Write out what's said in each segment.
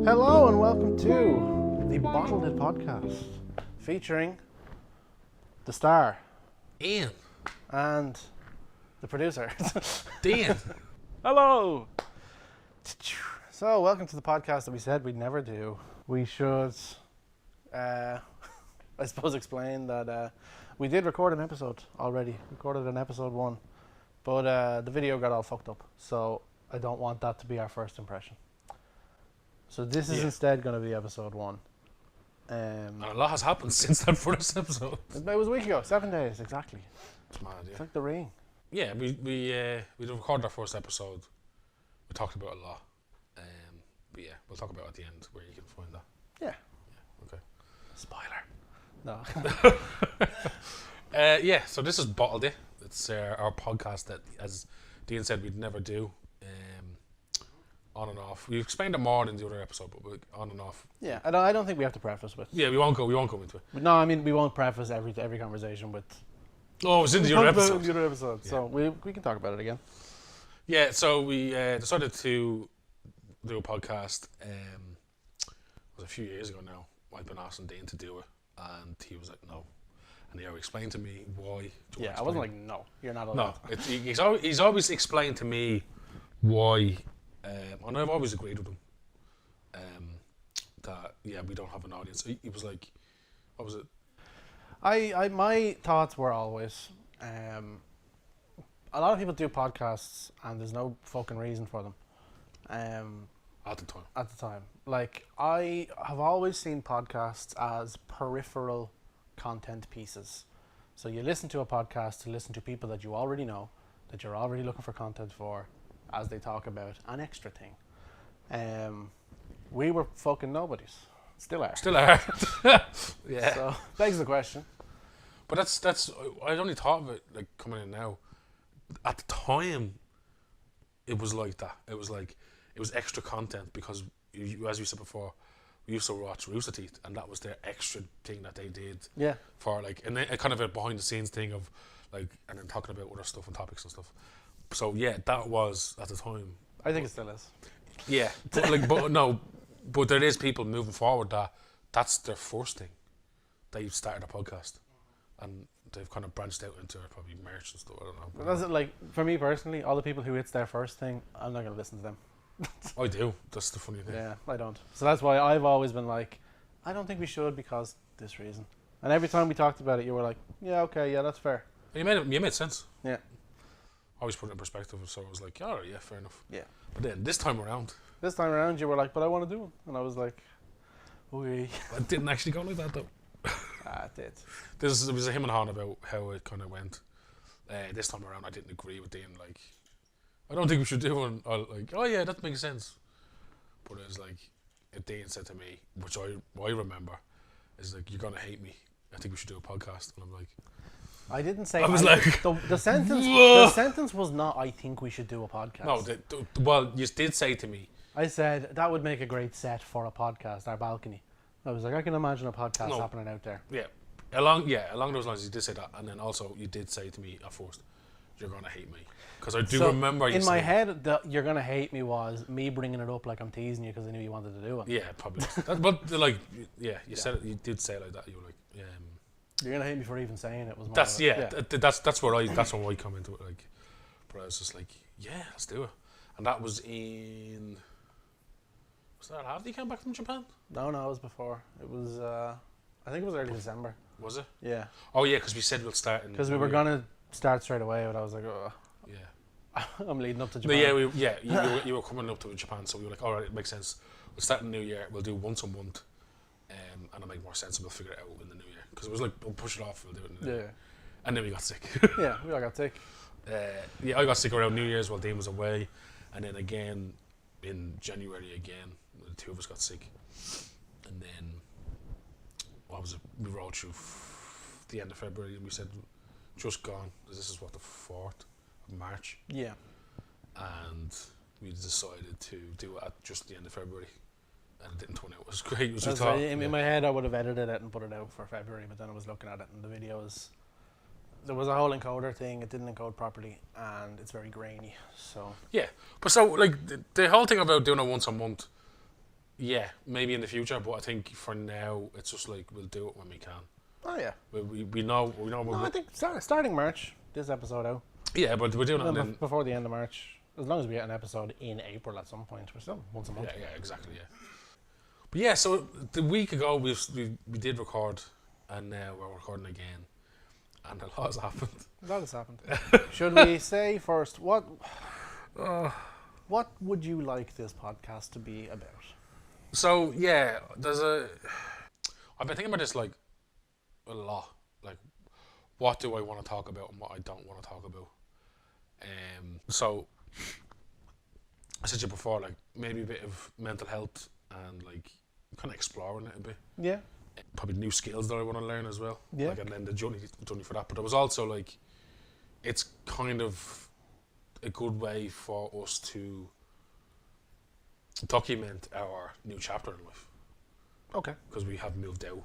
Hello and welcome to the Bottled It podcast, featuring the star, Ian. and the producer, Deen. Hello! So, welcome to the podcast that we said we'd never do. We should, I suppose, explain that we did record an episode already. Recorded an episode 1, but the video got all fucked up, so I don't want that to be our first impression. So this is instead going to be episode 1. And a lot has happened since that first episode. It was a week ago, 7 days exactly. It's mad, yeah. It's like the ring. Yeah, we recorded our first episode. We talked about a lot. But yeah, we'll talk about it at the end where you can find that. Yeah. Okay. Spoiler. No. Yeah, so this is Bottled It. It's our podcast that, as Dean said, we'd never do. On and off. We explained it more in the other episode, but on and off. Yeah, I don't think we have to preface with. Yeah, we won't go into it. No, I mean we won't preface every conversation with. Oh, it's in the other episode. The other episode, Yeah. so we can talk about it again. Yeah, so we decided to do a podcast. It was a few years ago now. I'd been asking Dean to do it, and he was like, "No." And he explained to me why. Yeah, I wasn't like, "No, you're not allowed." No, he's always explained to me why, and I've always agreed with him. That we don't have an audience. He was like, "What was it?" My thoughts were always, a lot of people do podcasts and there's no fucking reason for them. At the time. At the time, like I have always seen podcasts as peripheral content pieces. So you listen to a podcast to listen to people that you already know, that you're already looking for content for, as they talk about an extra thing. We were fucking nobodies. Still are. Yeah. So begs the question. But that's I only thought of it like coming in now. At the time, it was like that. It was like it was extra content because as you said before, we used to watch Rooster Teeth, and that was their extra thing that they did. Yeah. For like, and then kind of a behind the scenes thing of like, and then talking about other stuff and topics and stuff. So yeah, that was at the time. I think it still is. Yeah, but there is people moving forward that's their first thing. They've started a podcast, and they've kind of branched out into probably merch and stuff. I don't know. But that's it, like for me personally, all the people who it's their first thing, I'm not going to listen to them. I do. That's the funny thing. Yeah, I don't. So that's why I've always been like, I don't think we should because this reason. And every time we talked about it, you were like, yeah, okay, yeah, that's fair. You made sense. Yeah. I always put it in perspective, so I was like, oh yeah, fair enough. Yeah. But then this time around, you were like, but I want to do it. And I was like, okay. I didn't actually go like that though. It did. It was a him and Han about how it kind of went. This time around, I didn't agree with Dean. Like, I don't think we should do one. Like, oh yeah, that makes sense. But it was like, Dean said to me, which I remember, is like, you're gonna hate me. I think we should do a podcast. And I'm like, I didn't say. I was like, the sentence. The sentence was not. I think we should do a podcast. No, well, you did say to me. I said that would make a great set for a podcast. Our balcony. I was like, I can imagine a podcast happening out there. Yeah, along those lines, you did say that, and then also you did say to me at first, "You're gonna hate me," because I do remember. In my head, "You're gonna hate me" was me bringing it up like I'm teasing you because I knew you wanted to do it. Yeah, probably. But like, you said it. You did say it like that. You were like, "You're gonna hate me for even saying it." Was more that's that's where I come into it. Like, but I was just like, yeah, let's do it, and that was in. Was that after you came back from Japan? No, it was before. It was, I think it was early December. Was it? Yeah. Oh yeah, because we said we'll start in. Because we were gonna start straight away, but I was like, oh. Yeah. I'm leading up to Japan. You were coming up to Japan, so we were like, all right, it makes sense. We'll start in the new year. We'll do once a month, and it'll make more sense, and we'll figure it out in the new year. Because it was like, we'll push it off. We'll do it in the new year. And then we got sick. Yeah, we all got sick. I got sick around New Year's while Dean was away, and then again in January again. The two of us got sick, and then we rolled through the end of February, and we said just gone. This is what the 4th of March. Yeah. And we decided to do it at just the end of February, and it didn't turn out. It was great. It was in my head, I would have edited it and put it out for February, but then I was looking at it, and the video was. There was a whole encoder thing. It didn't encode properly, and it's very grainy. So yeah, but so like the whole thing about doing it once a month Yeah, maybe in the future, but I think for now it's just like we'll do it when we can. Oh yeah. We know No, I think starting March, this episode out. yeah, but we're doing it and then Before the end of March. As long as we get an episode in April at some point. We're still once a month. yeah, exactly, yeah. But yeah, so the week ago we did record, and now we're recording again, and a lot has happened. A lot has happened. Should we say first what would you like this podcast to be about? So yeah, I've been thinking about this like a lot. Like, what do I want to talk about and what I don't want to talk about? So I said to you before, like maybe a bit of mental health and like kind of exploring it a bit. Yeah. Probably new skills that I want to learn as well. Yeah. Like, and then the journey for that. But it was also like, it's kind of a good way for us to document our new chapter in life. Okay. Because we have moved out,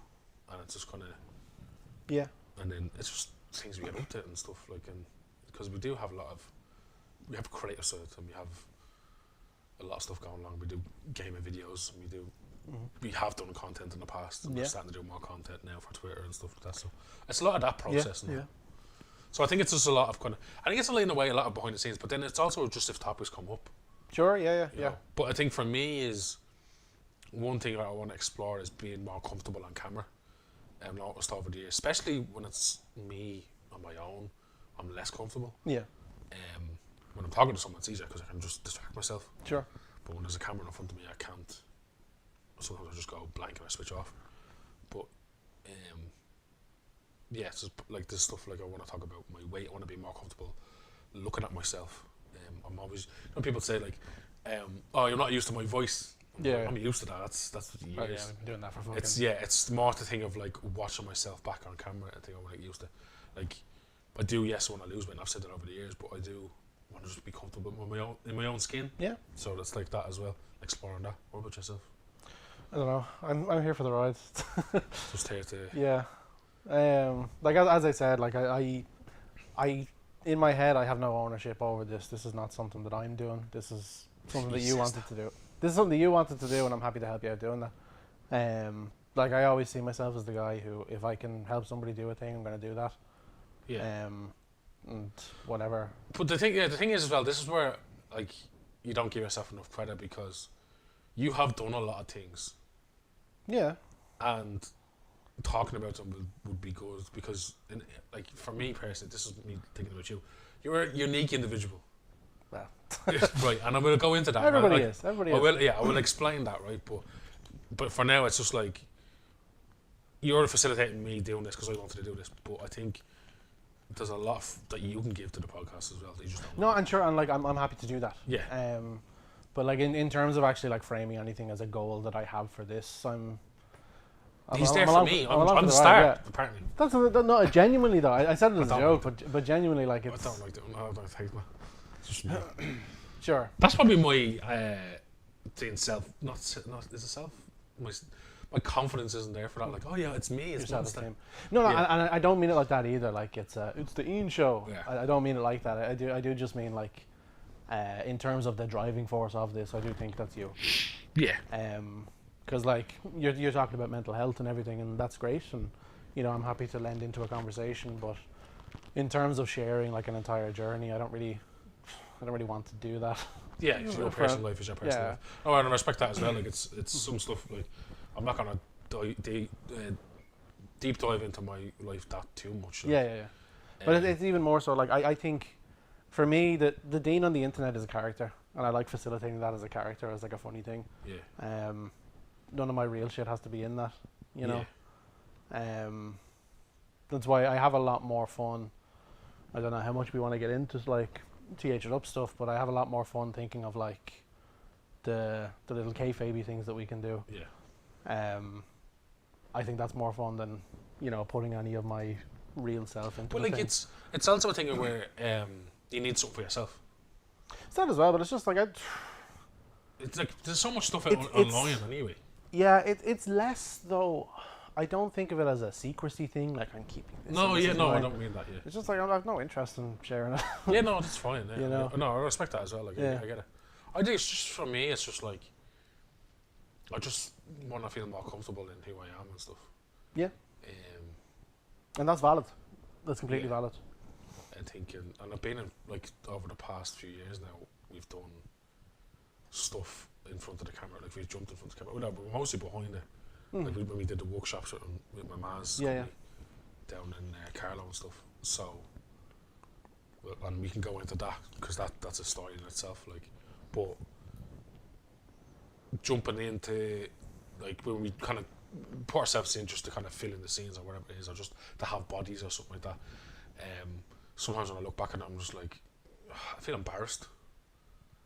and it's just kind of Yeah. and then it's just things we get up to and stuff like, and because we do have we have creative sides and we have a lot of stuff going on. We do gaming videos and we have done content in the past, and we're starting to do more content now for Twitter and stuff like that. So it's a lot of that process now. Yeah. So I think it's just a lot of I think it's in a way a lot of behind the scenes, but then it's also just if topics come up. Sure. Yeah. You know? But I think for me is one thing I want to explore is being more comfortable on camera. I've noticed over the years, especially when it's me on my own, I'm less comfortable. Yeah. When I'm talking to someone, it's easier because I can just distract myself. Sure. But when there's a camera in front of me, I can't. Sometimes I just go blank and I switch off. But yeah, it's just like this stuff. Like I want to talk about my weight. I want to be more comfortable looking at myself. I'm always. People say like, "Oh, you're not used to my voice." I'm used to that. That's years. Oh, yeah, we've been doing that for fucking... It's more the thing of like watching myself back on camera. I think I want to get used to. Like, I do, yes, I want to lose weight, and I've said that over the years, but I do want to just be comfortable in my own skin. Yeah. So it's like that as well, exploring that. What about yourself? I don't know. I'm here for the ride. Just here to... Yeah. Like as I said, like I in my head I have no ownership over this. This is not something that I'm doing. This is something that you wanted to do. This is something you wanted to do, and I'm happy to help you out doing that. Like I always see myself as the guy who, if I can help somebody do a thing, I'm going to do that. Yeah. And whatever. But the thing is as well, this is where like you don't give yourself enough credit because you have done a lot of things. Yeah. And talking about them would be good because, like for me personally, this is me thinking about you. You're a unique individual. Well. Right, and I will go into that. Everybody right? is. Everybody is. I will explain that, right? But for now, it's just like you're facilitating me doing this because I wanted to do this. But I think there's a lot that you can give to the podcast as well. That you just don't know. No, and sure, and like I'm happy to do that. Yeah. But like in terms of actually like framing anything as a goal that I have for this, He's there for me. I'm the star, apparently. That's no, genuinely though. I said it as a joke, but genuinely like it's. I don't like that. No, I don't take that. It's just me. Sure. That's probably my saying self. Not is it self? My confidence isn't there for that. Like, oh yeah, it's me. It's not the No, and I don't mean it like that either. Like it's the Ian show. Yeah. I don't mean it like that. I do just mean like, in terms of the driving force of this, I do think that's you. Yeah. Because like you're talking about mental health and everything, and that's great, and I'm happy to lend into a conversation. But in terms of sharing like an entire journey, I don't really want to do that. Yeah, your personal life is your personal life. Oh, and I respect that as well. Like it's some stuff like I'm not gonna deep dive into my life that too much. Like. Yeah. But it's even more so. Like I think, for me, the Dean on the internet is a character, and I like facilitating that as a character, as like a funny thing. Yeah. None of my real shit has to be in that, you know. That's why I have a lot more fun. I don't know how much we want to get into like th it up stuff, but I have a lot more fun thinking of like the little kayfabe things that we can do. Yeah. I think that's more fun than putting any of my real self into. But like it's also a thing where you need something for yourself. It's that as well, but it's just like it's like there's so much stuff online anyway. Yeah, it's less though. I don't think of it as a secrecy thing. Like I'm keeping this. No, I don't mean that. Yeah. It's just like I have no interest in sharing it. Yeah, no, that's fine. Yeah. No, I respect that as well. Like, I get it. I think it's just for me. It's just like I just want to feel more comfortable in who I am and stuff. Yeah. Um, And that's valid. That's completely Yeah. valid. I think, and I've been in, like, over the past few years now, we've done stuff in front of the camera, like we've jumped in front of the camera. Well, no, but mostly behind it. Like when we did the workshops with my ma's company down in Carlow and stuff. So, and we can go into that because that's a story in itself. Like, but jumping into, like, when we kind of put ourselves in just to kind of fill in the scenes or whatever it is, or just to have bodies or something like that. Sometimes when I look back at it, I'm just like, I feel embarrassed.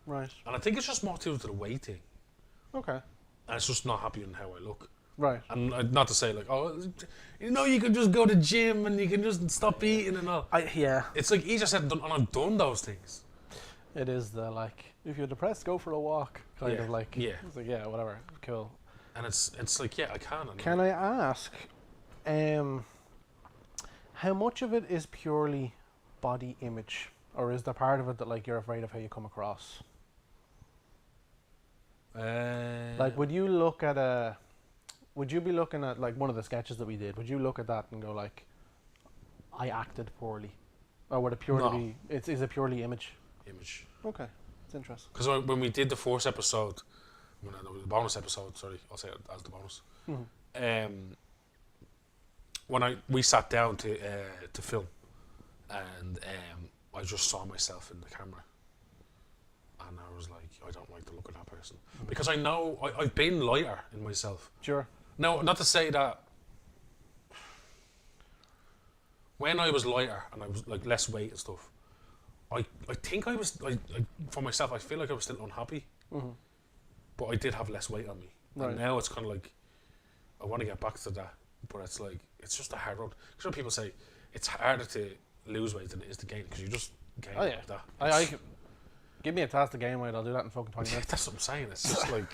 Right. And I think it's just more to the weight thing. Okay. And it's just not happy in how I look. Right. And not to say like, oh, you know, you can just go to the gym and you can just stop eating and all. Yeah. It's like easier said than done, and I've done those things. It is the, like, if you're depressed, go for a walk. Kind of like. Yeah. It's like, yeah, whatever. Cool. And it's like, yeah, I can. Can I ask, how much of it is purely body image, or is there part of it that, like, you're afraid of how you come across? Like, would you be looking at, like, one of the sketches that we did? Would you look at that and go like, I acted poorly, or would it purely be? Is it purely image? Image. Okay, it's interesting. Because when we did the first episode, the bonus episode, sorry, I'll say it as the bonus. When we sat down to film, and I just saw myself in the camera, and I was like, I don't like the look of that person because I know I've been lighter in myself. Sure. No, not to say that. When I was lighter and I was like less weight and stuff, I think I was for myself. I feel like I was still unhappy, but I did have less weight on me. Right. And now it's kind of like I want to get back to that, but it's like it's just a hard road. Because some people say it's harder to lose weight than it is to gain because you just gain like that. I give me a task to gain weight. I'll do that in fucking 20 minutes. That's what I'm saying. It's just like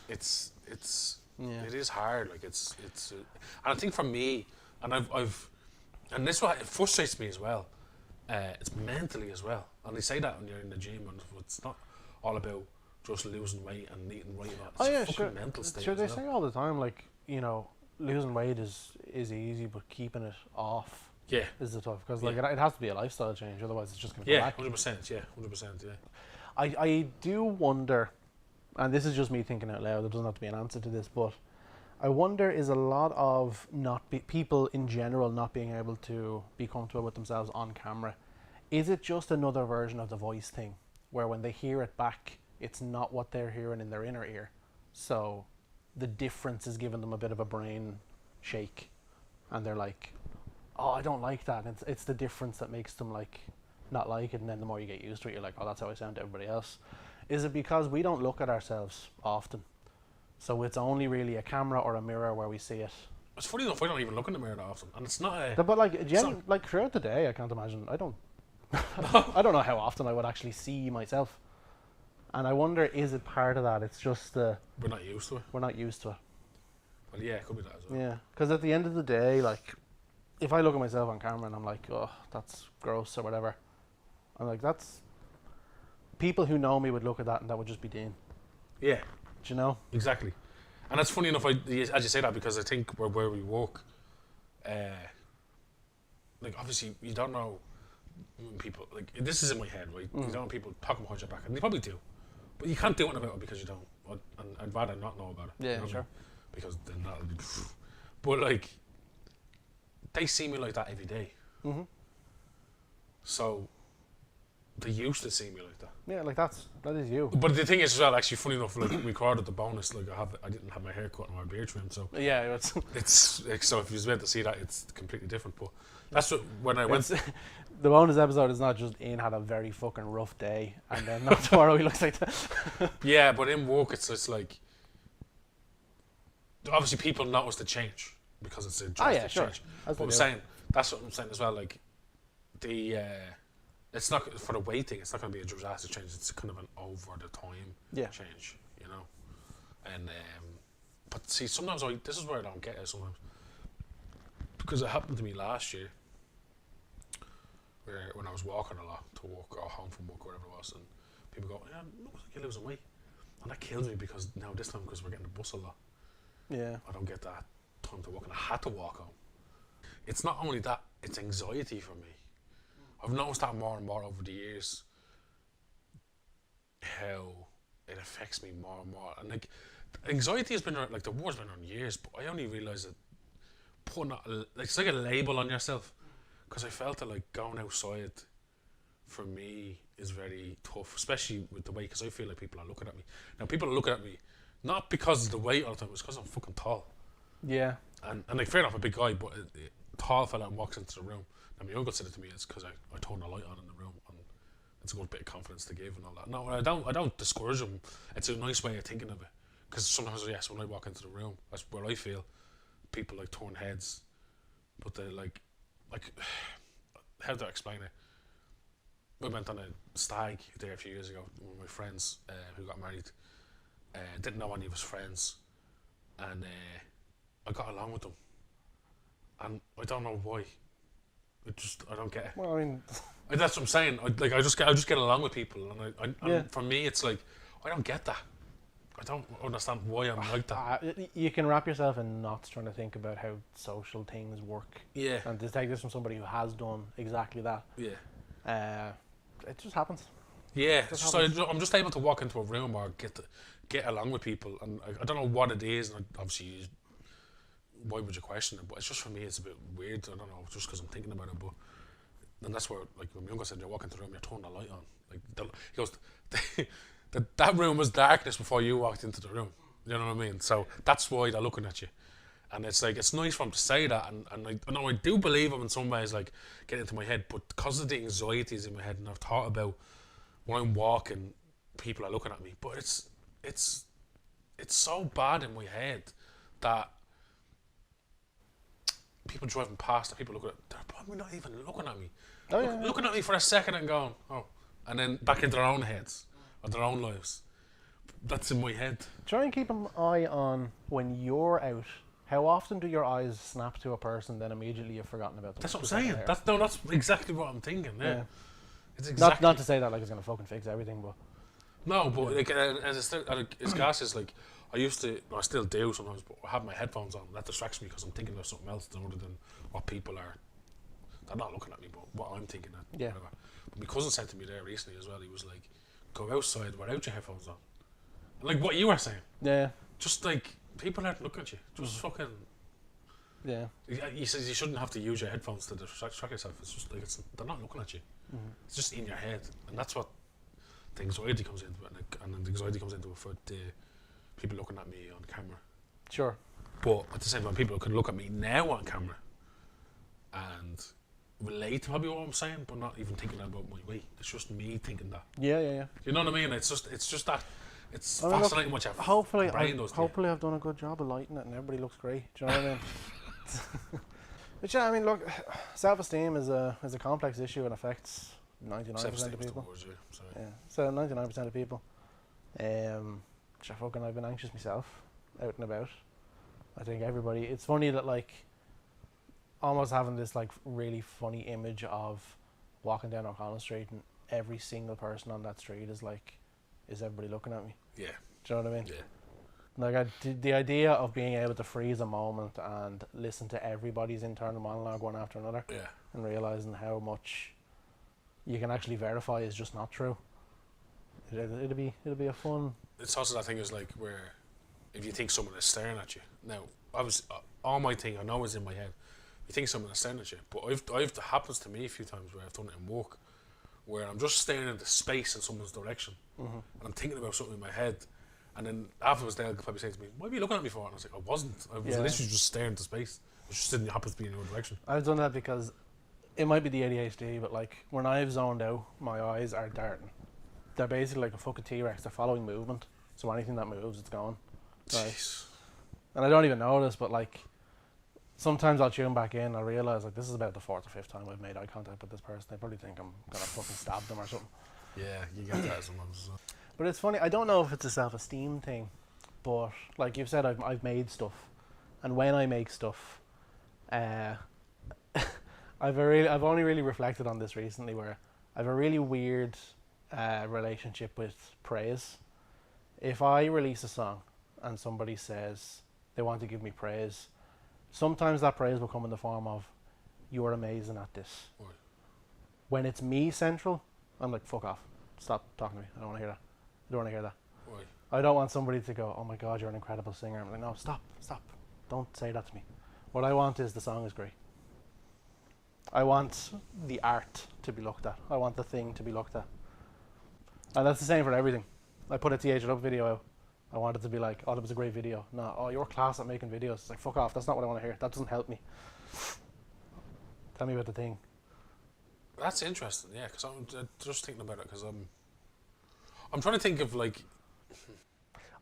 it's it is hard. Like it's and I think for me, and I've and this is what it frustrates me as well. It's mentally as well, and they say that when you're in the gym, and it's not all about just losing weight and eating right. It's a fucking mental state. Sure, they say all the time, like, you know, losing weight is easy, but keeping it off is the tough, because like it has to be a lifestyle change, otherwise it's just going to come back. 100%. Yeah, 100%. Yeah. I do wonder, and this is just me thinking out loud. There doesn't have to be an answer to this, but I wonder, is a lot of people in general not being able to be comfortable with themselves on camera, is it just another version of the voice thing, where when they hear it back, it's not what they're hearing in their inner ear, so the difference is giving them a bit of a brain shake, and they're like, oh, I don't like that. It's the difference that makes them like not like it, and then the more you get used to it, you're like, oh, that's how I sound to everybody else. Is it because we don't look at ourselves often, so it's only really a camera or a mirror where we see it? It's funny enough, I don't even look in the mirror that often, and it's not but like like throughout the day, I can't imagine. I don't I don't know how often I would actually see myself, and I wonder, is it part of that? It's just we're not used to it. we're not used to it. Well, yeah, it could be that as well. Yeah, because at the end of the day, like, if I look at myself on camera and I'm like, oh, that's gross or whatever, I'm like, that's... People who know me would look at that and that would just be Dean. Yeah. Do you know? Exactly. And it's funny enough, as you say that, because I think where we work, like, obviously, you don't know when people... Like, this is in my head, right? You don't know people talking behind your back, and they probably do. But you can't do anything about it because you don't. And I'd rather not know about it. Yeah, you know sure. I mean? Because then that'll be... But, like, they see me like that every day. So they used to see me like that. Yeah, like that is you. But the thing is as well, actually, funny enough, like, we recorded the bonus, like, I didn't have my hair cut and my beard trimmed, so Yeah, it's like, so if you was meant to see that, it's completely different. But that's what, when I went... The bonus episode is not just Ian had a very fucking rough day and then not tomorrow he looks like that. Yeah, but in work, it's like... Obviously, people notice the change because it's a drastic change. But I'm saying, that's what I'm saying as well, like, it's not, for the weight thing, it's not going to be a drastic change, it's kind of an over the time change, you know? And, but see, sometimes this is where I don't get it sometimes. Because it happened to me last year, where when I was walking a lot to work or home from work or whatever it was, and people go, yeah, it looks like you're losing weight. And that kills me because now this time, because we're getting the bus a lot, Yeah. I don't get that time to walk, and I had to walk home. It's not only that, it's anxiety for me. I've noticed that more and more over the years, how it affects me more and more. And like, anxiety has been around, like the word's been around years, but I only realised that putting it's like a label on yourself, because I felt that like going outside for me is very tough, especially with the weight, because I feel like people are looking at me. Now people are looking at me not because of the weight all the time, it's because I'm fucking tall. Yeah. And like fair enough, a big guy, but a tall fella walks into the room. And my uncle said it to me, it's because I turned the light on in the room, and it's a good bit of confidence to give and all that. No, I don't discourage them. It's a nice way of thinking of it, because sometimes, yes, when I walk into the room, that's where I feel people like turn heads, but they like how do I explain it? We went on a stag there a few years ago with my friends who got married. Didn't know any of his friends, and I got along with them, and I don't know why. I don't get it. Well, I mean, That's what I'm saying. I just get along with people, and for me, it's like I don't get that. I don't understand why I'm like that. you can wrap yourself in knots trying to think about how social things work. Yeah. And to take this from somebody who has done exactly that. Yeah. It just happens. Yeah. I'm just able to walk into a room or get along with people, and I don't know what it is, and obviously, why would you question it? But it's just for me, it's a bit weird. I don't know, just because I'm thinking about it. But and that's where, like, when my uncle said, you walk into the room, you turn the light on. Like, he goes, that room was darkness before you walked into the room. You know what I mean? So that's why they're looking at you. And it's like, it's nice for him to say that. And I know I do believe him in some ways, like, get into my head. But because of the anxieties in my head, and I've thought about when I'm walking, people are looking at me. But it's so bad in my head that people driving past, and people looking at, they're probably not even looking at me. Looking at me for a second and going, oh, and then back into their own heads or their own lives. That's in my head. Try and keep an eye on when you're out. How often do your eyes snap to a person, then immediately you've forgotten about them? That's what I'm saying. That's exactly what I'm thinking. Yeah. It's exactly not to say that like it's gonna fucking fix everything, but no, but like as gas is like, I still do sometimes, but I have my headphones on. That distracts me because I'm thinking of something else other than what people are. They're not looking at me, but what I'm thinking of. Yeah. Whatever. But my cousin said to me there recently as well. He was like, "Go outside without your headphones on." And like what you were saying. Yeah. Just like people aren't looking at you. Just fucking. Yeah. He says you shouldn't have to use your headphones to distract yourself. It's just like they're not looking at you. Mm-hmm. It's just in your head, and that's what the anxiety comes into it, and the anxiety comes into it for the people looking at me on camera. Sure. But at the same time, people can look at me now on camera and relate to probably what I'm saying, but not even thinking about my weight. It's just me thinking that. Yeah. You know what I mean? It's just that. It's fascinating what your brain does. Hopefully, I've done a good job of lighting it, and everybody looks great. Do you know what I mean? But yeah, I mean, look, self-esteem is a complex issue and affects 99% of people. Yeah, so 99% of people. I've been anxious myself, out and about. I think everybody. It's funny that like, almost having this like really funny image of walking down O'Connell Street and every single person on that street is like, is everybody looking at me? Yeah. Do you know what I mean? Yeah. Like the idea of being able to freeze a moment and listen to everybody's internal monologue one after another, and realizing how much you can actually verify is just not true. It'll be a fun. It's also that thing is like where if you think someone is staring at you. Now, all my thing I know is in my head. You think someone is staring at you, but I've happens to me a few times where I've done it in work, where I'm just staring into space in someone's direction, and I'm thinking about something in my head. And then afterwards, they'll probably say to me, "What were you looking at me for?" And I was like, "I wasn't. I was literally just staring into space. It just didn't happen to be in your direction." I've done that because it might be the ADHD, but like when I've zoned out, my eyes are darting. They're basically like a fucking T-Rex. They're following movement. So anything that moves, it's gone. Right. And I don't even notice, but like sometimes I'll tune back in. I realise like this is about the 4th or 5th time I've made eye contact with this person. They probably think I'm gonna fucking stab them or something. Yeah, you get that sometimes. But it's funny. I don't know if it's a self-esteem thing, but like you've said, I've made stuff, and when I make stuff, I've only really reflected on this recently, where I have a really weird relationship with praise. if I release a song and somebody says they want to give me praise, sometimes that praise will come in the form of, "You're amazing at this." Right. When it's me central, I'm like, "Fuck off. Stop talking to me. I don't want to hear that. I don't want to hear that." Right. I don't want somebody to go, "Oh my God, you're an incredible singer." I'm like, "No, stop. Don't say that to me." What I want is the song is great. I want the art to be looked at. I want the thing to be looked at. And that's the same for everything. I put a TH It Up video out. I want it to be like, "Oh, that was a great video." No, "Oh, you're class at making videos." It's like, fuck off. That's not what I want to hear. That doesn't help me. Tell me about the thing. That's interesting, yeah, because I'm just thinking about it, because I'm trying to think of, like...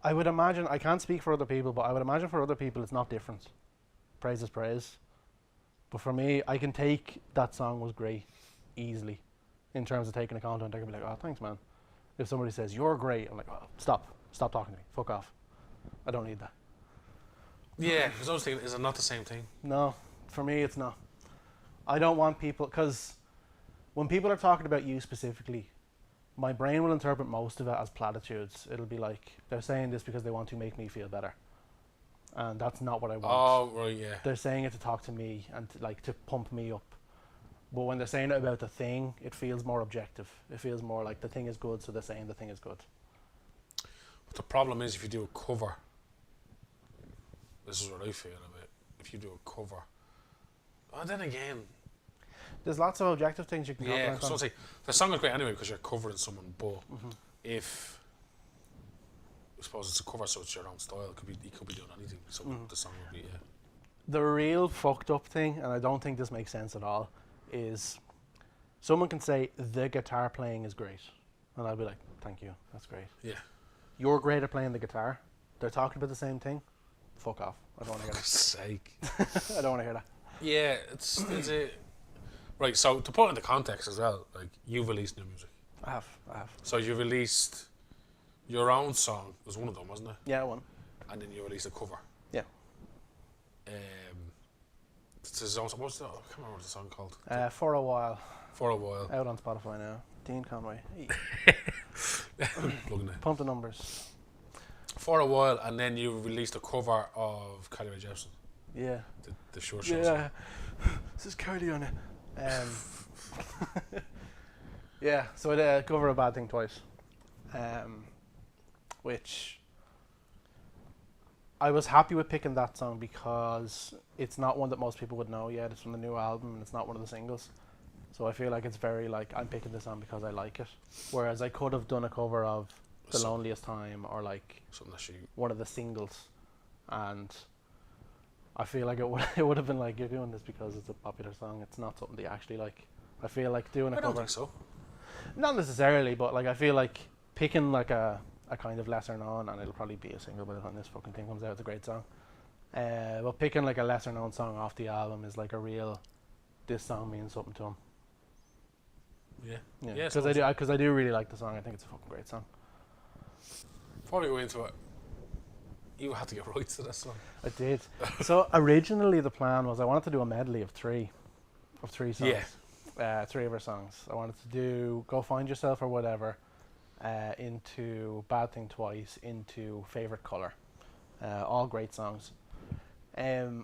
I would imagine, I can't speak for other people, but I would imagine for other people it's not different. Praise is praise. But for me, I can take that song was great easily in terms of taking a compliment. I can be like, "Oh, thanks, man." If somebody says, "You're great," I'm like, "Oh, stop talking to me. Fuck off. I don't need that." Yeah, because I was thinking, is it not the same thing? No, for me, it's not. I don't want people, because when people are talking about you specifically, my brain will interpret most of it as platitudes. It'll be like, they're saying this because they want to make me feel better. And that's not what I want. Oh, right, yeah. They're saying it to talk to me and to pump me up. But when they're saying it about the thing, it feels more objective. It feels more like the thing is good, so they're saying the thing is good. But the problem is, if you do a cover, this is what I feel of it. If you do a cover, and then again, There's lots of objective things you can talk yeah, about. because say the song is great anyway because you're covering someone. But if I suppose it's a cover, so it's your own style. It could be doing anything. So the song would be The real fucked up thing, and I don't think this makes sense at all, is someone can say the guitar playing is great, and I'll be like, "Thank you, that's great." yeah. You're great at playing the guitar. They're talking about the same thing. Fuck off. I don't want to hear For sake. that. I don't want to hear that. Yeah, it's a right. So to put it into context as well, like you've released new music. I have. So you released your own song was one of them, wasn't it? Yeah, one. And then you released a cover. Yeah. It's his own. I can't remember what the song called. For a while. For a while. Out on Spotify now. Dean Conway. Plugging it. Pump the numbers. For a while, and then you released a cover of Carly Rae Jepsen. Yeah. The short show. Yeah. This is Carly on it. Yeah, so I did a cover of Bad Thing twice. Which I was happy with picking that song because it's not one that most people would know yet. It's from the new album and it's not one of the singles. So I feel like it's very like, I'm picking this song because I like it. Whereas I could have done a cover of The Loneliest Time or like something that one of the singles, and I feel like it would have been like, "You're doing this because it's a popular song. It's not something that you actually like." I feel like doing a I cover. don't think so. Not necessarily, but like I feel like picking like a kind of lesser known, and it'll probably be a single by the time this fucking thing comes out. It's a great song. But picking like a lesser known song off the album is like a real, this song means something to him. Yeah. Yeah. Because I do really like the song. I think it's a fucking great song. Before we go into it, you had to get rights to this song. I did. So originally the plan was I wanted to do a medley of three songs. Yeah. 3 of our songs. I wanted to do Go Find Yourself or Whatever, into Bad Thing Twice, into Favorite Color. All great songs. A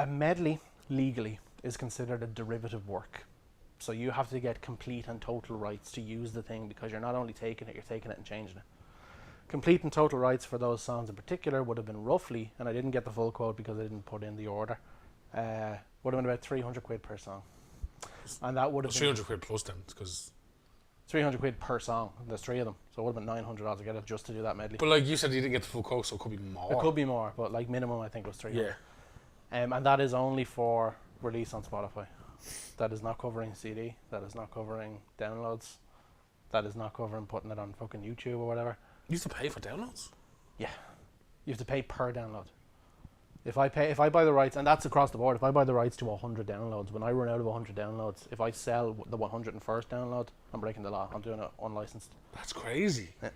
medley legally is considered a derivative work. So you have to get complete and total rights to use the thing, because you're not only taking it, you're taking it and changing it. Complete and total rights for those songs in particular would have been roughly, and I didn't get the full quote because I didn't put in the order, would have been about 300 quid per song. And that would have been 300 quid plus then, because 300 quid per song. There's 3 of them, so it would have been 900 altogether just to do that medley. But like you said, you didn't get the full quote, so it could be more. It could be more, but like minimum I think was 300. Yeah. And that is only for release on Spotify. That is not covering CD. That is not covering downloads. That is not covering putting it on fucking YouTube or whatever. You have to pay for downloads? Yeah. You have to pay per download. If I buy the rights, and that's across the board, if I buy the rights to 100 downloads, when I run out of 100 downloads, if I sell the 101st download, I'm breaking the law. I'm doing it unlicensed. That's crazy. Yeah.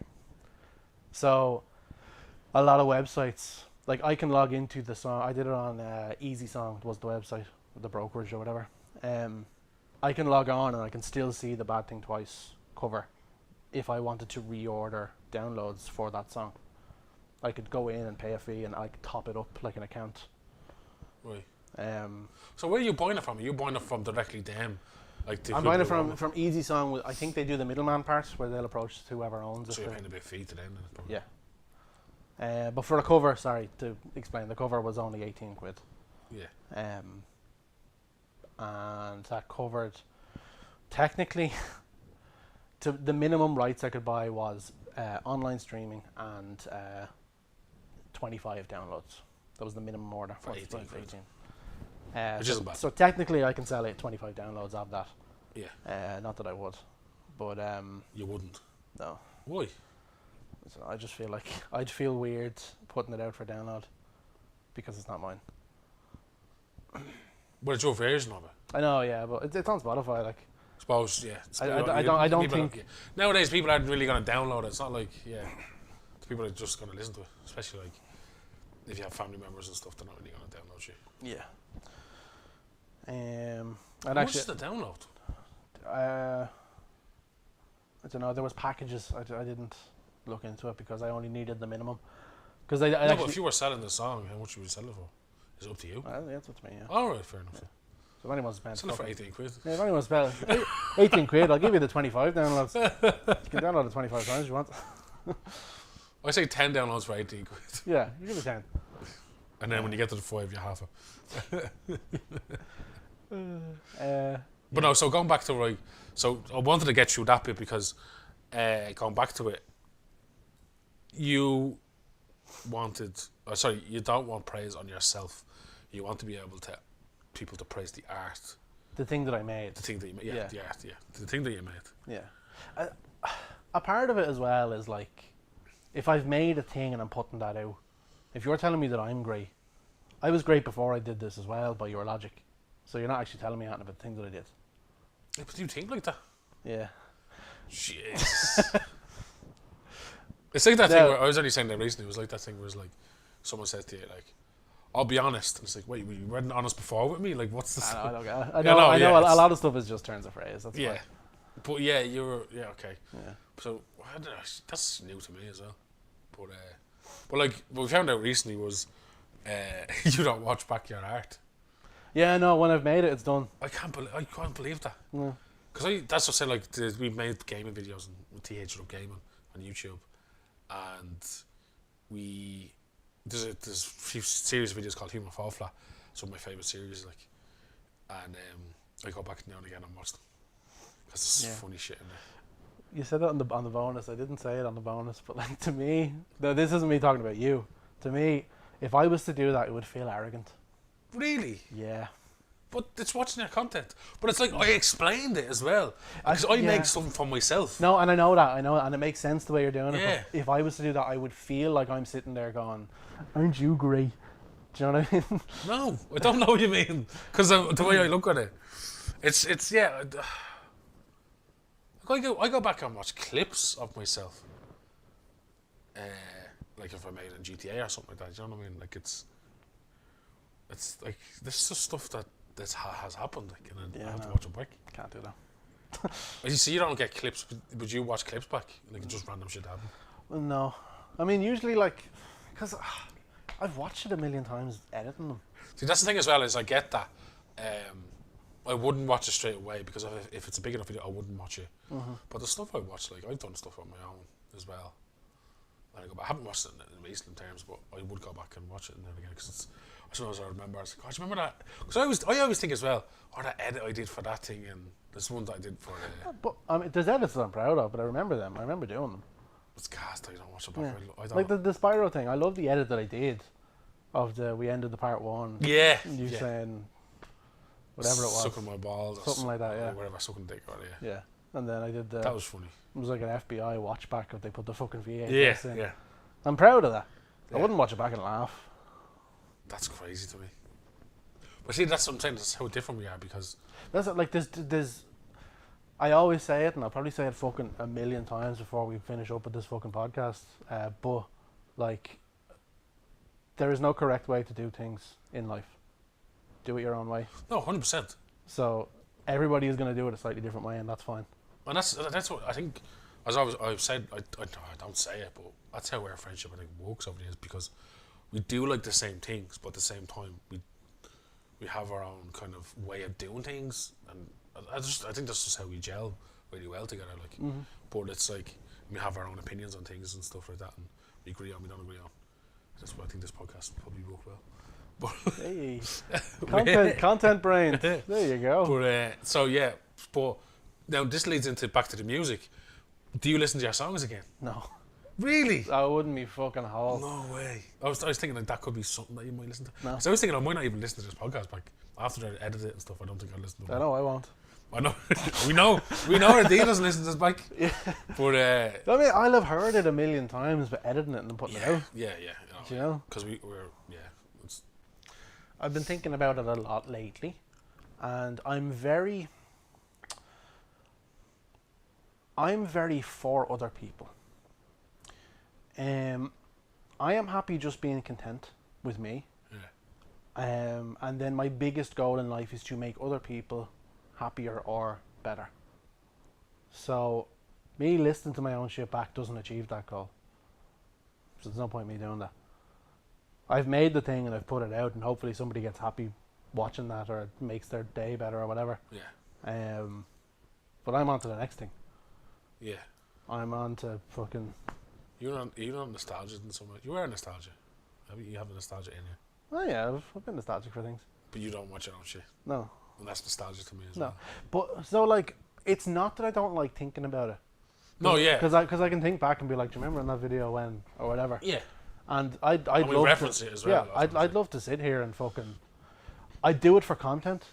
So, a lot of websites, like I can log into the song. I did it on Easy Song was the website, the brokerage or whatever. I can log on and I can still see the Bad Thing Twice cover if I wanted to reorder downloads for that song. I could go in and pay a fee and I could top it up like an account. Right. Um, So where are you buying it from? Are you buying it from directly them? Like I'm buying it from Easy Song. I think they do the middleman part where they'll approach whoever owns it. So you're paying a big fee to them then? Probably. Yeah. But for the cover, sorry to explain, the cover was only 18 quid. Yeah. And that covered, technically, to the minimum rights I could buy was online streaming and 25 downloads. That was the minimum order For 18 quid. Which isn't bad. So technically I can sell it 25 downloads of that. Yeah. Not that I would, but You wouldn't. no. Why? So I just feel like I'd feel weird putting it out for download because it's not mine. But it's your version of it. I know, yeah, but it's on Spotify. Like, Suppose, yeah. I don't people think nowadays people aren't really going to download it. It's not like, yeah, the people are just going to listen to it. Especially like if you have family members and stuff, they're not really going to download you. Yeah. And How much is the download? I don't know. There was packages. I didn't look into it because I only needed the minimum. Because I No, actually, but if you were selling the song, how much would you sell it for? Is it up to you? yeah, that's up to me. Yeah. All right, fair enough. Yeah. So if anyone spends Sell it for 18 quid. yeah, if anyone spends 18 quid, I'll give you the 25 downloads. You can download it 25 times if you want. I say 10 downloads for 18 quid. Yeah, you give it 10. And then when you get to the 5, you half it. But no, so going back to right, so I wanted to get through that bit because going back to it, you don't want praise on yourself. You want to be able to people to praise the art, The thing that I made. the thing that you made, Yeah. the art, the thing that you made. Yeah. A part of it as well is like, if I've made a thing and I'm putting that out, if you're telling me that I'm great, I was great before I did this as well by your logic. So you're not actually telling me anything about the thing that I did. Yeah, but do you think like that? Yeah. Jeez. It's like that thing where I was only saying that recently. It was like that thing where it's like someone said to you like, "I'll be honest," and it's like, "Wait, you weren't honest before with me? Like, what's the?" I know. Yeah, A it's- lot of stuff is just turns of phrase. That's Yeah, fine. but yeah, okay. Yeah. So I don't know, that's new to me as well. But like what we found out recently was you don't watch back your art. Yeah, no. When I've made it, it's done. I can't believe that. Yeah. Because that's what I said. Like we made gaming videos with TH Love Gaming on YouTube, and there's a few series of videos called Human Fall Flat. Some of my favourite series, like, and I go back now and again and watch them because there's funny shit in there. You said that on the bonus. I didn't say it on the bonus, but like to me, no, this isn't me talking about you. To me, if I was to do that, it would feel arrogant. Really? Yeah. But it's watching their content. But it's like I explained it as well because I make something for myself. No, and I know that, and it makes sense the way you're doing it. Yeah. But if I was to do that, I would feel like I'm sitting there going, "Aren't you great?" Do you know what I mean? No, I don't know what you mean because the way I look at it, it's yeah. I go back and watch clips of myself. Like if I made a GTA or something like that, you know what I mean? Like it's like this is just stuff that has happened, like, and then I have to watch it back. Can't do that. You see, you don't get clips, but you watch clips back, like just random shit happen. Well, no, I mean usually like, because I've watched it a million times editing them. See, that's the thing as well is I get that. I wouldn't watch it straight away because if it's a big enough video, I wouldn't watch it. Mm-hmm. But the stuff I watch, like I've done stuff on my own as well. And I go back. I haven't watched it in recent terms, but I would go back and watch it and then again because I suppose I remember. I was like, "God, do you remember that?" Because I always think as well, "Oh, that edit I did for that thing," and this one that I did for. But I mean, there's edits that I'm proud of, but I remember them. I remember doing them. It's cast. I don't watch it back. Yeah. I don't. Like the Spyro thing. I love the edit that I did of we ended the part one. Yeah. You saying whatever it was. Sucking my balls. Something like that, yeah. Whatever, sucking dick or yeah. Yeah. And then I did That was funny. It was like an FBI watch back if they put the fucking VHS Yeah, in. yeah. I'm proud of that. Yeah. I wouldn't watch it back and laugh. That's crazy to me. But see, that's what I'm saying. That's how different we are because That's like there's. I always say it, and I'll probably say it fucking a million times before we finish up with this fucking podcast. But like, there is no correct way to do things in life. Do it your own way. no, 100%. So everybody is going to do it a slightly different way, and that's fine. And that's what I think as I've said, I don't say it, but that's how our friendship I think works over the years, because we do like the same things, but at the same time we have our own kind of way of doing things, and I think that's just how we gel really well together. Like, but it's like we have our own opinions on things and stuff like that, and we agree on, we don't agree on. That's why I think this podcast probably work well. But Hey, content brain. There you go. But so yeah, but now this leads into back to the music. Do you listen to your songs again? No, Really? I wouldn't be fucking whole. No way. I was thinking like that could be something that you might listen to. No. So I was thinking I might not even listen to this podcast back after I edit it and stuff. I don't think I'll listen to it. I know I won't. I know. we know that Dean doesn't listen to this back. Yeah. But I mean, I'll have heard it a million times, but editing it and then putting it out. yeah. Do you know? Because we're it's, I've been thinking about it a lot lately, and I'm very for other people. I am happy just being content with me. yeah. And then my biggest goal in life is to make other people happier or better. So, me listening to my own shit back doesn't achieve that goal. So there's no point in me doing that. I've made the thing and I've put it out, and hopefully somebody gets happy watching that, or it makes their day better or whatever. Yeah. But I'm on to the next thing. Yeah. I'm on to fucking... You're not nostalgia in some way. You are nostalgia. You have a nostalgia in you. Oh yeah, I've been nostalgic for things. But you don't watch your own shit. No. And that's nostalgia to me as No. well. But, so like, it's not that I don't like thinking about it. No, yeah. Because I can think back and be like, do you remember in that video when, or whatever. Yeah. And I'd we love reference to, it as well. Yeah, I'd love to sit here and fucking... I'd do it for content.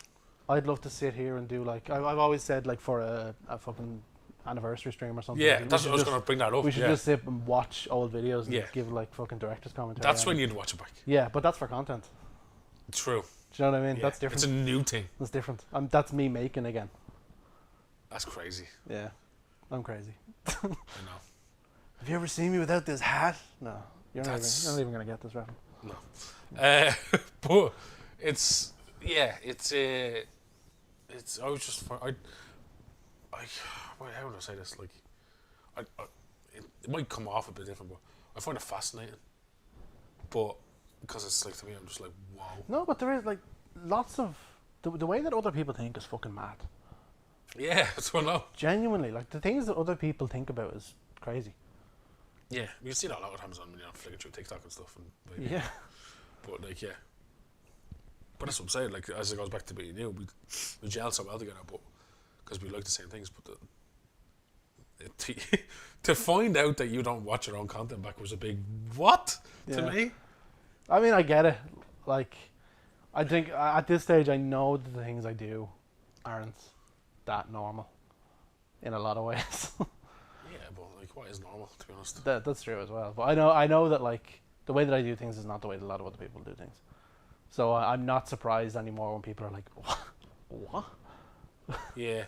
I'd love to sit here and do like... I've always said like for a fucking anniversary stream or something. Yeah, that's what I was going to bring that up. We should yeah. just sit and watch old videos and Yeah. give like fucking director's commentary. That's on when it. you'd watch it back. Yeah, but that's for content. True. Do you know what I mean? Yeah. That's different. It's a new thing. That's different. That's me making again. That's crazy. Yeah, I'm crazy. I know. Have you ever seen me without this hat? No, you're not That's- even gonna get this reference. No. But it's I was just wait, how would I say this? Like, it might come off a bit different, but I find it fascinating. But because it's like, to me, I'm just like, wow. No, but there is like lots of the way that other people think is fucking mad. Yeah, that's what I know. Genuinely, like the things that other people think about is crazy. Yeah, you see that a lot of times on flicking through TikTok and stuff, and like, Yeah. But like, yeah. But that's what I'm saying. Like, as it goes back to being new, we gel so well together, but because we like the same things. But to find out that you don't watch your own content back was a big what to Yeah. me. I mean, I get it. Like, I think at this stage, I know that the things I do aren't that normal in a lot of ways. Yeah, but like, what is normal, to be honest? That's true as well. But I know that like the way that I do things is not the way that a lot of other people do things. So I'm not surprised anymore when people are like, what? Yeah.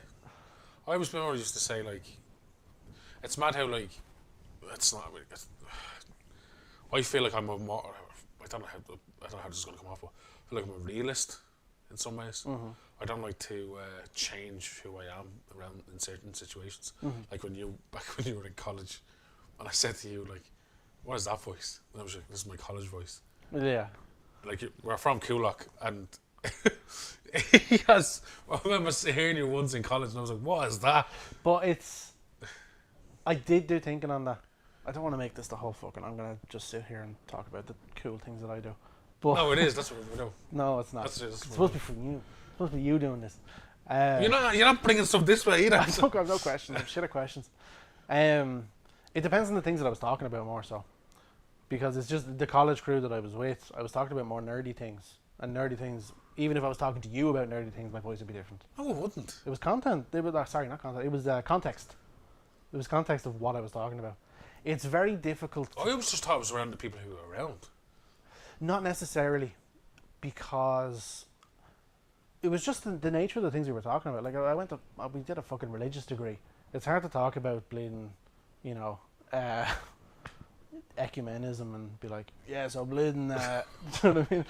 I was more used to say, like, it's mad how, like, it's not really, I feel like I'm a more, I don't know how this is going to come off, but I feel like I'm a realist in some ways. Mm-hmm. I don't like to change who I am around in certain situations. Mm-hmm. Like back when you were in college, and I said to you, like, what is that voice? And I was like, this is my college voice. Yeah. Like, we're from Coolock, and I remember hearing you once in college, and I was like, what is that? But I did do thinking on that. I don't want to make this the whole fucking, I'm going to just sit here and talk about the cool things that I do. But No, it is, that's what we do. no, it's not. That's It's supposed to be for you. It's supposed to be you doing this. You're not bringing stuff this way either. I've no questions. I'm shit at questions. It depends on the things that I was talking about more so. Because it's just the college crew that I was with. I was talking about more nerdy things. And nerdy things, even if I was talking to you about nerdy things, my voice would be different. No, it wouldn't. It was content. Sorry, not content. It was context. It was context of what I was talking about. It's very difficult. I always just thought it was around the people who were around. Not necessarily. Because it was just the nature of the things we were talking about. Like, we did a fucking religious degree. It's hard to talk about bleeding, ecumenism and be like, yeah, so bleeding. Do you know what I mean?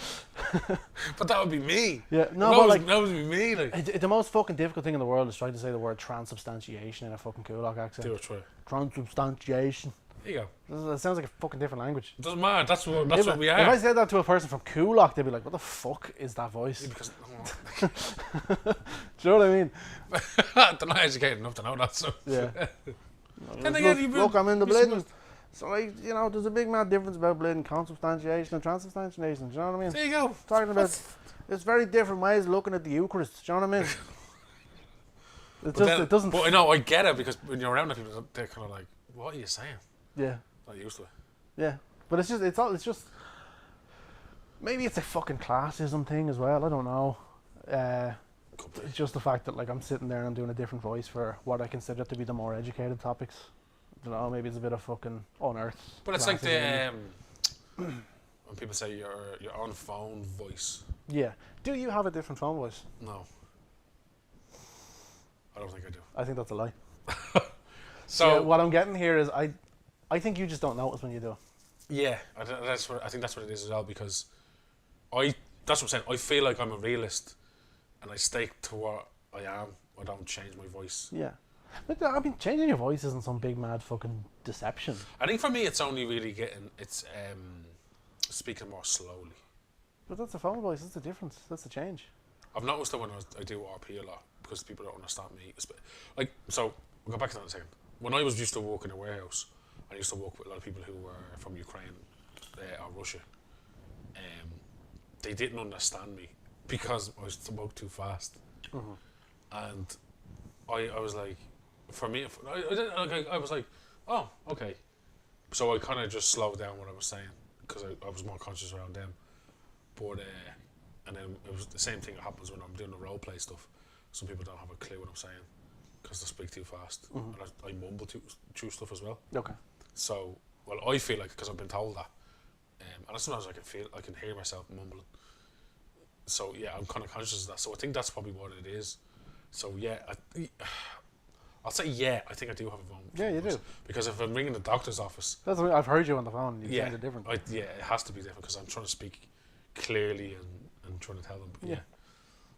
But that would be me. Yeah, no, that but was, that would be me. Like, the most fucking difficult thing in the world is trying to say the word transubstantiation in a fucking Kulak accent. do it, try. Transubstantiation. There you go. That sounds like a fucking different language. It doesn't matter. That's what we are. If I said that to a person from Kulak, they'd be like, what the fuck is that voice? Yeah, because Do you know what I mean? they're not educated enough to know that. So Yeah. Then again, look, I'm in the bleeding. So, like, you know, there's a big mad difference about bleeding consubstantiation and transubstantiation. Do you know what I mean? there you go. Talking about it's very different ways of looking at the Eucharist. Do you know what I mean? It doesn't. But I know I get it because when you're around the people, they're kind of like, "What are you saying?" Yeah. Not used to it. Yeah. But it's just. Maybe it's a fucking classism thing as well. I don't know. It's just the fact that like I'm sitting there and I'm doing a different voice for what I consider to be the more educated topics. I don't know. Maybe it's a bit of fucking unearthed. But it's like the when people say your on phone voice. Yeah. Do you have a different phone voice? No. I don't think I do. I think that's a lie. So yeah, what I'm getting here is I think you just don't notice when you do. yeah, I think that's what it is as well because that's what I'm saying. I feel like I'm a realist, and I stick to what I am. I don't change my voice. Yeah. But I mean, changing your voice isn't some big mad fucking deception. I think for me, it's only really speaking more slowly. But that's a phone voice. That's the difference. That's the change. I've noticed that when I do RP a lot because people don't understand me. Like, so we'll go back to that in a second. When I was used to work in a warehouse, I used to work with a lot of people who were from Ukraine or Russia. They didn't understand me because I spoke too fast. And I was like, for me, I was like, oh, okay. So I kind of just slowed down what I was saying because I was more conscious around them. But and then it was the same thing that happens when I'm doing the role play stuff. Some people don't have a clue what I'm saying because they speak too fast, and I mumble through stuff as well. Okay. So, well, I feel like because I've been told that, and sometimes I can hear myself mumbling. So yeah, I'm kind of conscious of that. So I think that's probably what it is. So yeah, I'll say yeah. I think I do have a phone. Yeah, you do. Because if I'm ringing the doctor's office, That's what I've heard you on the phone. You yeah, sound different. yeah, it has to be different because I'm trying to speak clearly and trying to tell them. But yeah.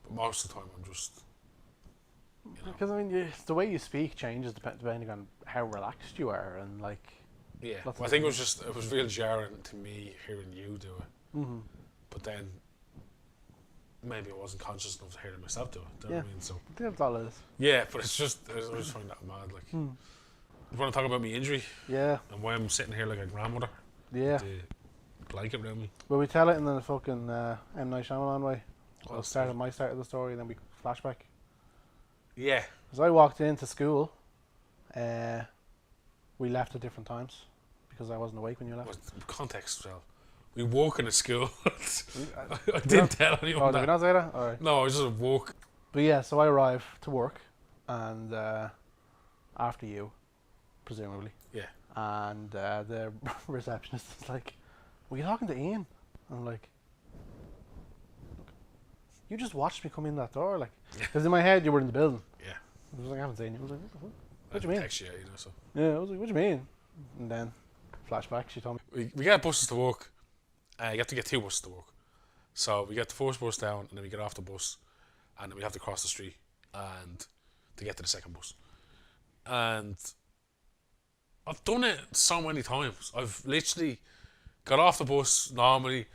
But most of the time, I'm just. Because I mean, the way you speak changes depending on how relaxed you are, and like. Yeah, well, I think it was real jarring to me hearing you do it. But then maybe I wasn't conscious enough to hear myself do it. Do you know what I mean? So I think that's all it is. yeah, but it's just I just find that mad. Like, you want to talk about my injury? Yeah. And why I'm sitting here like a grandmother? Yeah. With the blanket around me. Will we tell it in the fucking M. Night Shyamalan way? Well, My start of the story, then we flashback. Yeah. As I walked into school, we left at different times because I wasn't awake when you left. Well, context as well. We walk in a school. I didn't tell anyone Did we not say that? All right. No, I just walk. But yeah, so I arrive to work, and after you, presumably. Yeah. And the receptionist is like, "Were you talking to Ian?" I'm like, "You just watched me come in that door, like." Because in my head, you were in the building. Yeah. I was like, "I haven't seen you." I was like, "What the fuck? What do you mean?" Text you, you know, so. Yeah, I was like, "What do you mean?" And then, flashback, she told me. We get buses to work. You have to get 2 buses to work. So we get the first bus down, and then we get off the bus, and then we have to cross the street and to get to the second bus. And I've done it so many times. I've literally got off the bus normally,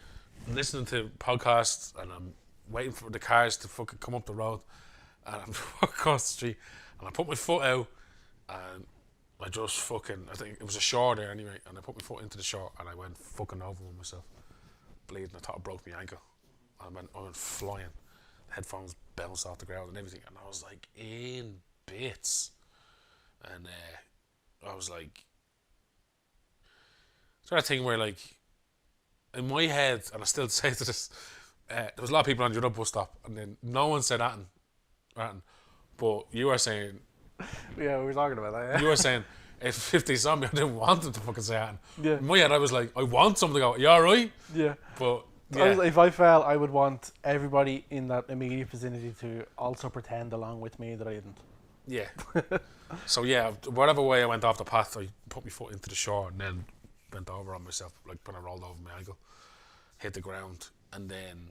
listening to podcasts, and I'm waiting for the cars to fucking come up the road, and I'm walking across the street, and I put my foot out, and I just fucking, I think it was a shore there anyway, and I put my foot into the shore, and I went fucking over with myself, bleeding. I thought I broke my ankle. I went flying. The headphones bounced off the ground and everything, and I was like in bits. And I was like, sort of thing where like, in my head, and I still say to this, there was a lot of people on the other bus stop, and then no one said that, but you were saying, Yeah, we were talking about that. Yeah. you were saying, if they saw me, I didn't want them to fucking say that. Yeah. In my head, I was like, I want something to go, you alright? Yeah. But Yeah. If I fell, I would want everybody in that immediate vicinity to also pretend along with me that I didn't. Yeah. So yeah, whatever way I went off the path, I put my foot into the shore and then bent over on myself, like when I rolled over my ankle, hit the ground, and then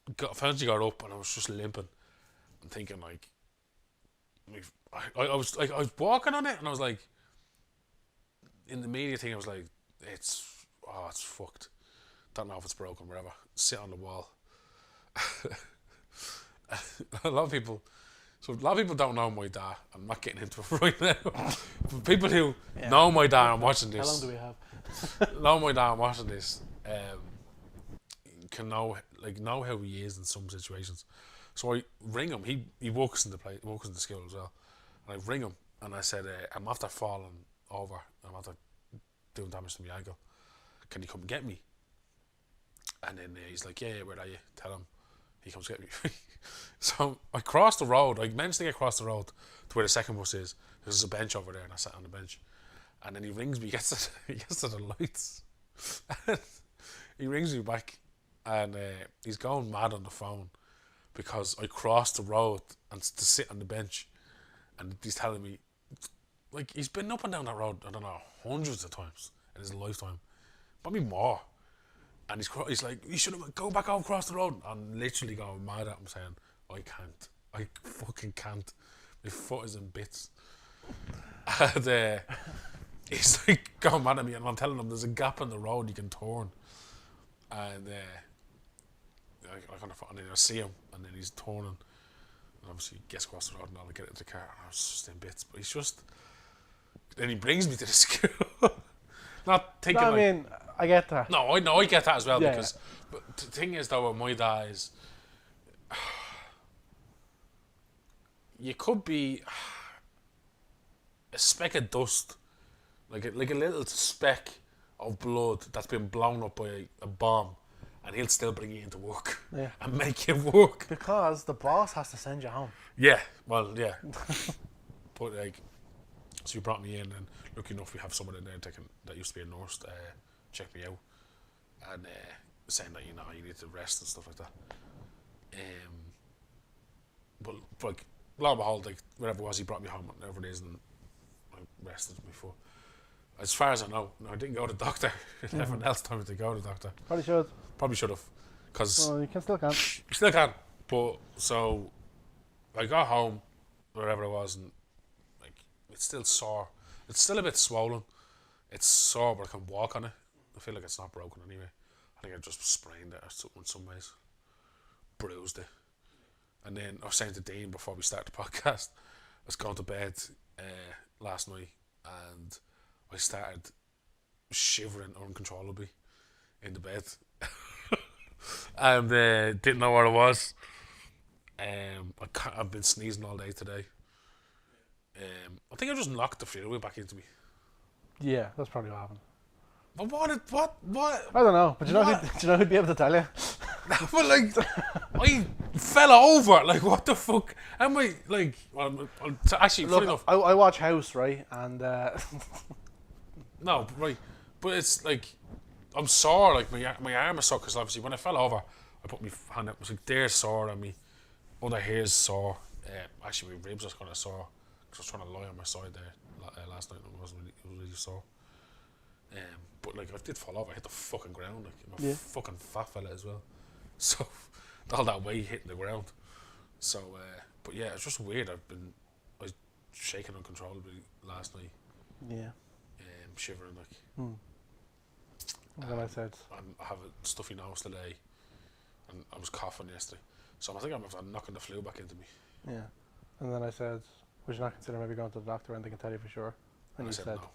eventually got up, and I was just limping and thinking like I was walking on it, and I was like, in the media thing, I was like, it's fucked. Don't know if it's broken, whatever. Sit on the wall. a lot of people don't know my dad. I'm not getting into it right now. But people who know my dad and watching this. How long do we have? Know my dad and watching this can know how he is in some situations. So I ring him. He works in the school as well. And I ring him and I said, I'm after falling over. I'm after doing damage to my ankle. Can you come and get me? And then he's like, yeah, where are you? Tell him. He comes get me. So I crossed the road. I managed to get across the road to where the second bus is. There's a bench over there, and I sat on the bench. And then he rings me. He gets to the lights. He rings me back, and he's going mad on the phone because I crossed the road and to sit on the bench, and he's telling me, like, he's been up and down that road, I don't know, hundreds of times in his lifetime, probably more. And he's like, you should have go back across the road. I'm literally going mad at him, saying, I fucking can't. My foot is in bits. And he's like going mad at me, and I'm telling him there's a gap in the road you can turn. And and then I see him, and then he's turning, and obviously he gets across the road, and I'll get into the car, and I was just in bits. But he's just, then he brings me to the school. Not thinking. No, I mean, I get that. No, I get that as well, Yeah, because. But the thing is, though, with my dad is, you could be a speck of dust, like a little speck of blood that's been blown up by a bomb, and he'll still bring you into work and make you work. Because the boss has to send you home. Yeah, well, yeah. But like, so you brought me in, and lucky enough we have someone in there that used to be a nurse to check me out, and saying that you need to rest and stuff like that. But like, lo and behold, like whatever it was, he brought me home, whatever it is, and I rested before. As far as I know, I didn't go to the doctor. Everyone else told me to go to the doctor. Probably should have, because you still can. You still can. But so I got home, wherever it was, and like it's still sore. It's still a bit swollen. It's sore, but I can walk on it. I feel like it's not broken anyway. I think I just sprained it or something in some ways, bruised it. And then I was saying to Dean before we started the podcast, I was going to bed last night, and I started shivering uncontrollably in the bed. And didn't know what it was. I've been sneezing all day today. I think I just knocked the fluid back into me. Yeah, that's probably what happened. But what? I don't know, but do you know who'd be able to tell you? But like, I fell over. Like, what the fuck? Am I like? Actually, Look, funny enough, I watch House, right, and no, right, but it's like I'm sore. Like my arm is sore because obviously when I fell over, I put my hand up. It was like there's sore on me. Other hair's sore. Actually, my ribs was kind of sore because I was trying to lie on my side there last night. It was really sore. But like I did fall over. I hit the fucking ground. Like I'm a fucking fat fella as well. So all that weight hitting the ground. So, but yeah, it's just weird. I was shaking uncontrollably last night. Yeah. Shivering like. And then I said, I have a stuffy nose today, and I was coughing yesterday. So I think I'm knocking the flu back into me. Yeah. And then I said, would you not consider maybe going to the doctor and they can tell you for sure? And I you said said no.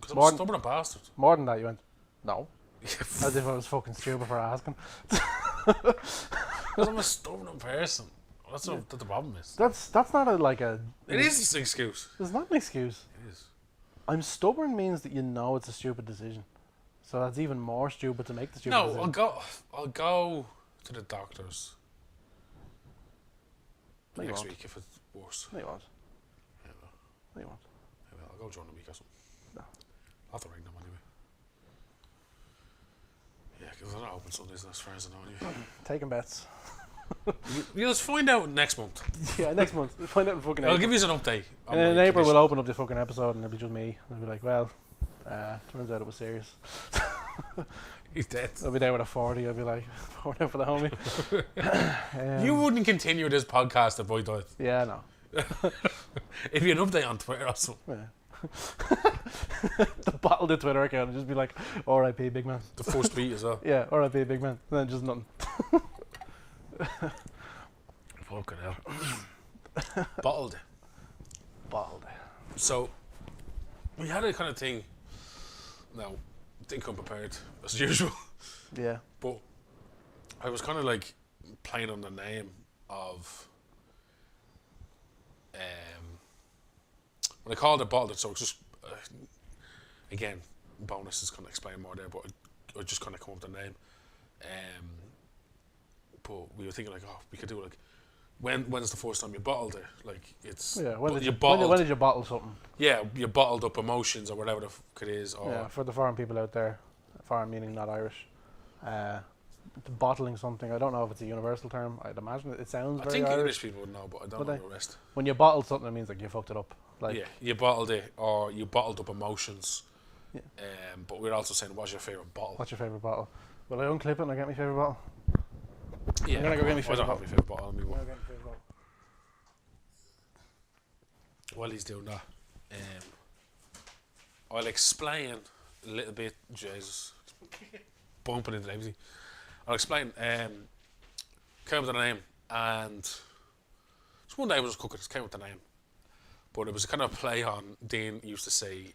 Because I'm a stubborn bastard. More than that, you went, no. As if I was fucking stupid for asking. Because I'm a stubborn person. That's what the problem is. That's not It is an excuse. It's not an excuse. It is. I'm stubborn means that you know it's a stupid decision. So that's even more stupid to make the stupid decision. No, I'll go to the doctors next week if it's worse. No, you won't. Yeah, No, you won't. yeah, I'll go during the week or something. No. I'll have to ring them anyway. Yeah, because they're not open Sundays as far as I know anyway. Taking bets. We'll just find out next month. Yeah, next month. We'll find out in fucking I'll April. give you an update. And then in April we'll open up the fucking episode and it'll be just me. And I'll be like, well, Turns out it was serious. He's dead. I'll be there with a 40. I'll be like, pouring out for the homie. You wouldn't continue this podcast if I died. Yeah, no. If you had an update on Twitter or something. Yeah. The bottle the Twitter account and just be like, R.I.P. big man. The first tweet as well. Yeah, R.I.P. big man. And then just nothing. Fucking hell. Bottled. So, we had a kind of thing. Now, didn't come prepared as usual. Yeah. But I was kind of like playing on the name of. When I called it bottled, so it's just again, bonus is kind of explain more there, but I just kind of come up with the name. But we were thinking like, oh, we could do like. When's the first time you bottled it? Like it's when did you bottle something? Yeah, you bottled up emotions or whatever the fuck it is. Or For the foreign people out there, foreign meaning not Irish, bottling something. I don't know if it's a universal term. I'd imagine it sounds very I think Irish. English people would know, but I don't know the rest. When you bottle something, it means like you fucked it up. Like yeah, you bottled it, or you bottled up emotions. Yeah. But we're also saying, what's your favourite bottle? What's your favourite bottle? Will I unclip it and I get my favourite bottle? Yeah, I'm gonna go get my I favourite don't bottle. have my favourite bottle. I'll get my favourite bottle. While he's doing that, I'll explain a little bit. Jesus, bumping into everything. I'll explain. Came with the name, and just one day I was just cooking. Just came with the name, but it was a kind of play on. Dean used to say,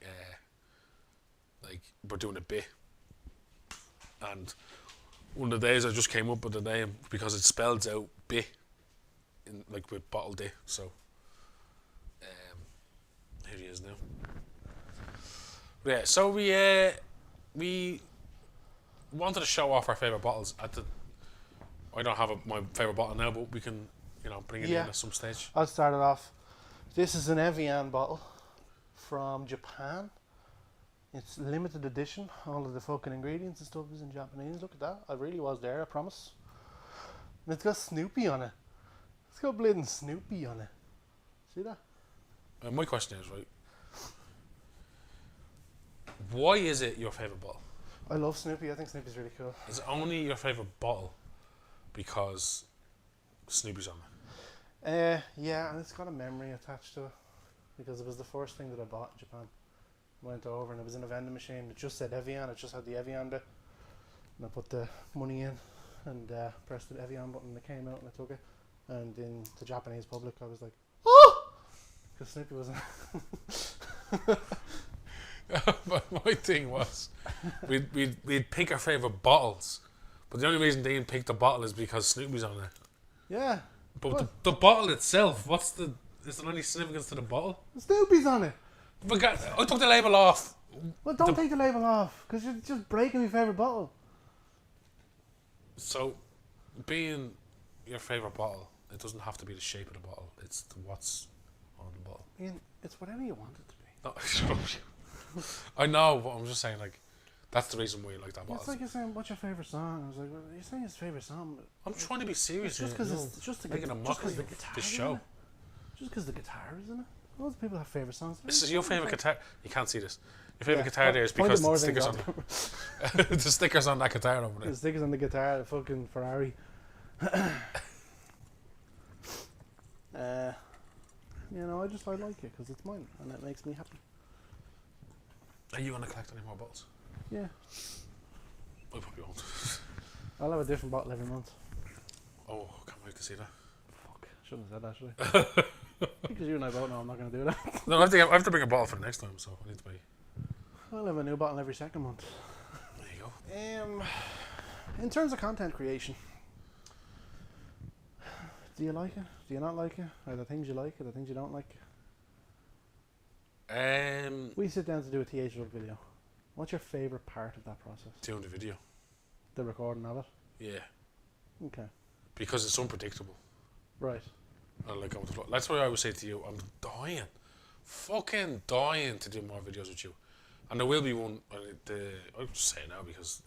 like, we're doing a bit, and one of the days I just came up with the name because it spells out bit, in like with bottled it. So. Here he is now. Yeah, so we wanted to show off our favourite bottles at the. I don't have my favourite bottle now, but we can, bring it in at some stage. I'll start it off. This is an Evian bottle from Japan. It's limited edition. All of the fucking ingredients and stuff is in Japanese. Look at that. I really was there, I promise. And it's got Snoopy on it. It's got bleeding Snoopy on it. See that? My question is, right, why is it your favourite bottle? I love Snoopy. I think Snoopy's really cool. Is it only your favourite bottle because Snoopy's on it? Yeah, and it's got a memory attached to it because it was the first thing that I bought in Japan. Went over and it was in a vending machine. It just said Evian. It just had the Evian bit. And I put the money in and pressed the Evian button and it came out and I took it. And in the Japanese public, I was like, oh! Because Snoopy wasn't. But my thing was, we'd pick our favourite bottles, but the only reason Dean picked the bottle is because Snoopy's on it. Yeah. But the bottle itself, is there any significance to the bottle? Snoopy's on it. I took the label off. Well, don't take the label off because you're just breaking my favourite bottle. So, being your favourite bottle, it doesn't have to be the shape of the bottle, it's what's on the bottle. Ian, it's whatever you want it to be. No, shut up. I know, but I'm just saying, like, that's the reason why you like that bottle. It's like you're saying, what's your favourite song? I was like, well, you're saying his favourite song. I'm trying to be serious. Just because it's just the making a mockery of this show. Just because the guitar is in it. Loads of people have favourite songs. This is your favourite guitar. You can't see this. Your favourite guitar there is because the stickers on the stickers on that guitar over there. The stickers on the guitar, the fucking Ferrari. I like it because it's mine and it makes me happy. Are you gonna collect any more bottles? Yeah. I probably won't. I'll have a different bottle every month. Oh, can't wait to see that. Fuck, shouldn't have said that, should I? Because you and I both know I'm not going to do that. No, I have to bring a bottle for the next time, so I need to be. I'll have a new bottle every second month. There you go. In terms of content creation, do you like it? Do you not like it? Are there things you like? Are there things you don't like? We sit down to do a THW video. What's your favourite part of that process? Doing the video. The recording of it? Yeah. Okay. Because it's unpredictable. Right. I like going with the flow. That's why I always say to you, I'm fucking dying to do more videos with you. And there will be one, I'll just say it now because,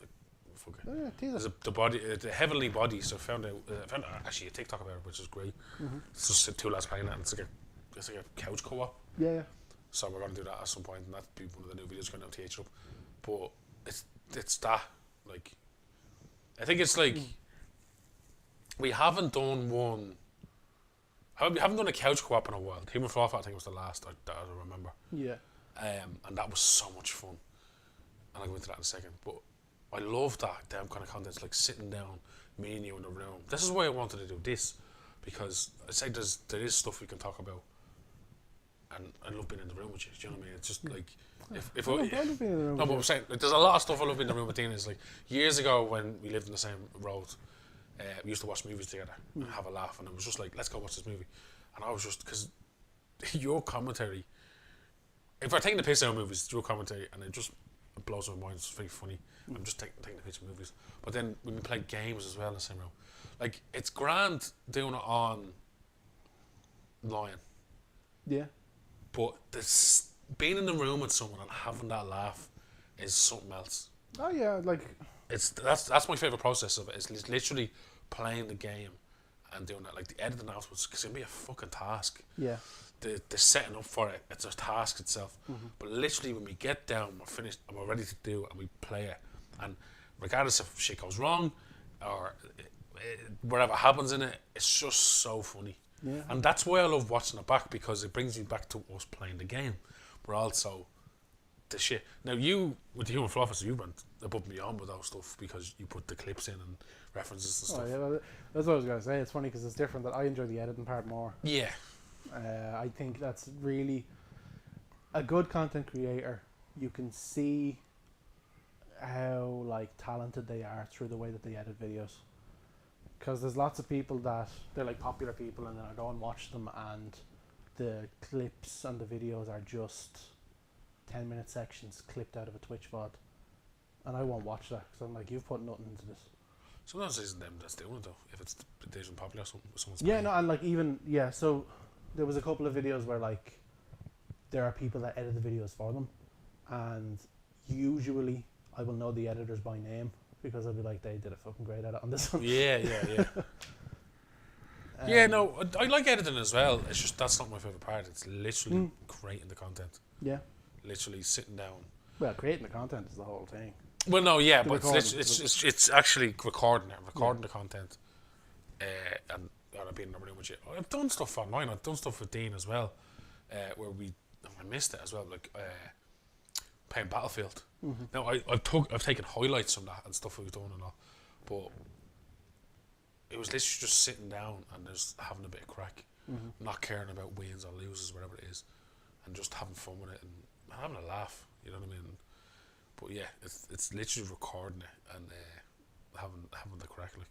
there's the Heavenly Body, so I found actually a TikTok about it, which is great. Mm-hmm. It's just two lads playing that, and it's like a couch co-op. Yeah. So we're going to do that at some point, and that'd be one of the new videos going on TH up. But it's that, like, I think it's like we haven't done one. We haven't done a couch co-op in a while. Human Fall Flat, I think, was the last that I remember. Yeah. And that was so much fun. And I'll go into that in a second. But I love that damn kind of content, like sitting down, me and you in the room. This is why I wanted to do this, because I say there is stuff we can talk about. And I love being in the room with you. Do you know what I mean? It's just like if I love being in the room no, with but you. I'm saying like, there's a lot of stuff I love being in the room with Dean. Is like years ago when we lived in the same road, we used to watch movies together and have a laugh, and it was just like, let's go watch this movie. And I was just, because your commentary, if we're taking the piss out of movies, it's your commentary, and it just blows my mind. It's very funny. I'm just taking the piss of movies. But then when we play games as well in the same room, like, it's grand doing it on Lion. Yeah. But this, being in the room with someone and having that laugh is something else. Oh yeah, like That's my favourite process of it. It's literally playing the game and doing that. Like the editing afterwards, because it can be a fucking task. yeah. The setting up for it, it's a task itself. But literally when we get down, we're finished and we're ready to do it, and we play it. And regardless if shit goes wrong or whatever happens in it, it's just so funny. Yeah. And that's why I love watching it back, because it brings me back to us playing the game. But also the shit. Now you, with the Human Fall Flat, you went above and beyond with those stuff, because you put the clips in and references and stuff. Oh, yeah, well, that's what I was going to say. It's funny because it's different. That I enjoy the editing part more. Yeah. I think that's really a good content creator. You can see how like talented they are through the way that they edit videos. Because there's lots of people that they're like popular people, and then I go and watch them, and the clips and the videos are just 10-minute sections clipped out of a Twitch VOD, and I won't watch that because I'm like, you've put nothing into this. Sometimes it isn't them that's doing it though. If it's isn't popular, someone's Yeah, playing. no, and like even so there was a couple of videos where like there are people that edit the videos for them, and usually I will know the editors by name because I'll be like, they did a fucking great edit on this one. Yeah. Yeah, no, I like editing as well. It's just that's not my favourite part. It's literally creating the content. Yeah. Literally sitting down. Well, creating the content is the whole thing. Well, no, yeah, The but it's actually recording the content, and I've been in the room with you. I've done stuff online. I've done stuff with Dean as well, where I missed it as well, like playing Battlefield. Now I've taken highlights from that and stuff we've done and all, but it was literally just sitting down and just having a bit of crack, not caring about wins or loses, whatever it is, and just having fun with it and having a laugh. You know what I mean? But yeah, it's literally recording it and having the crack, like.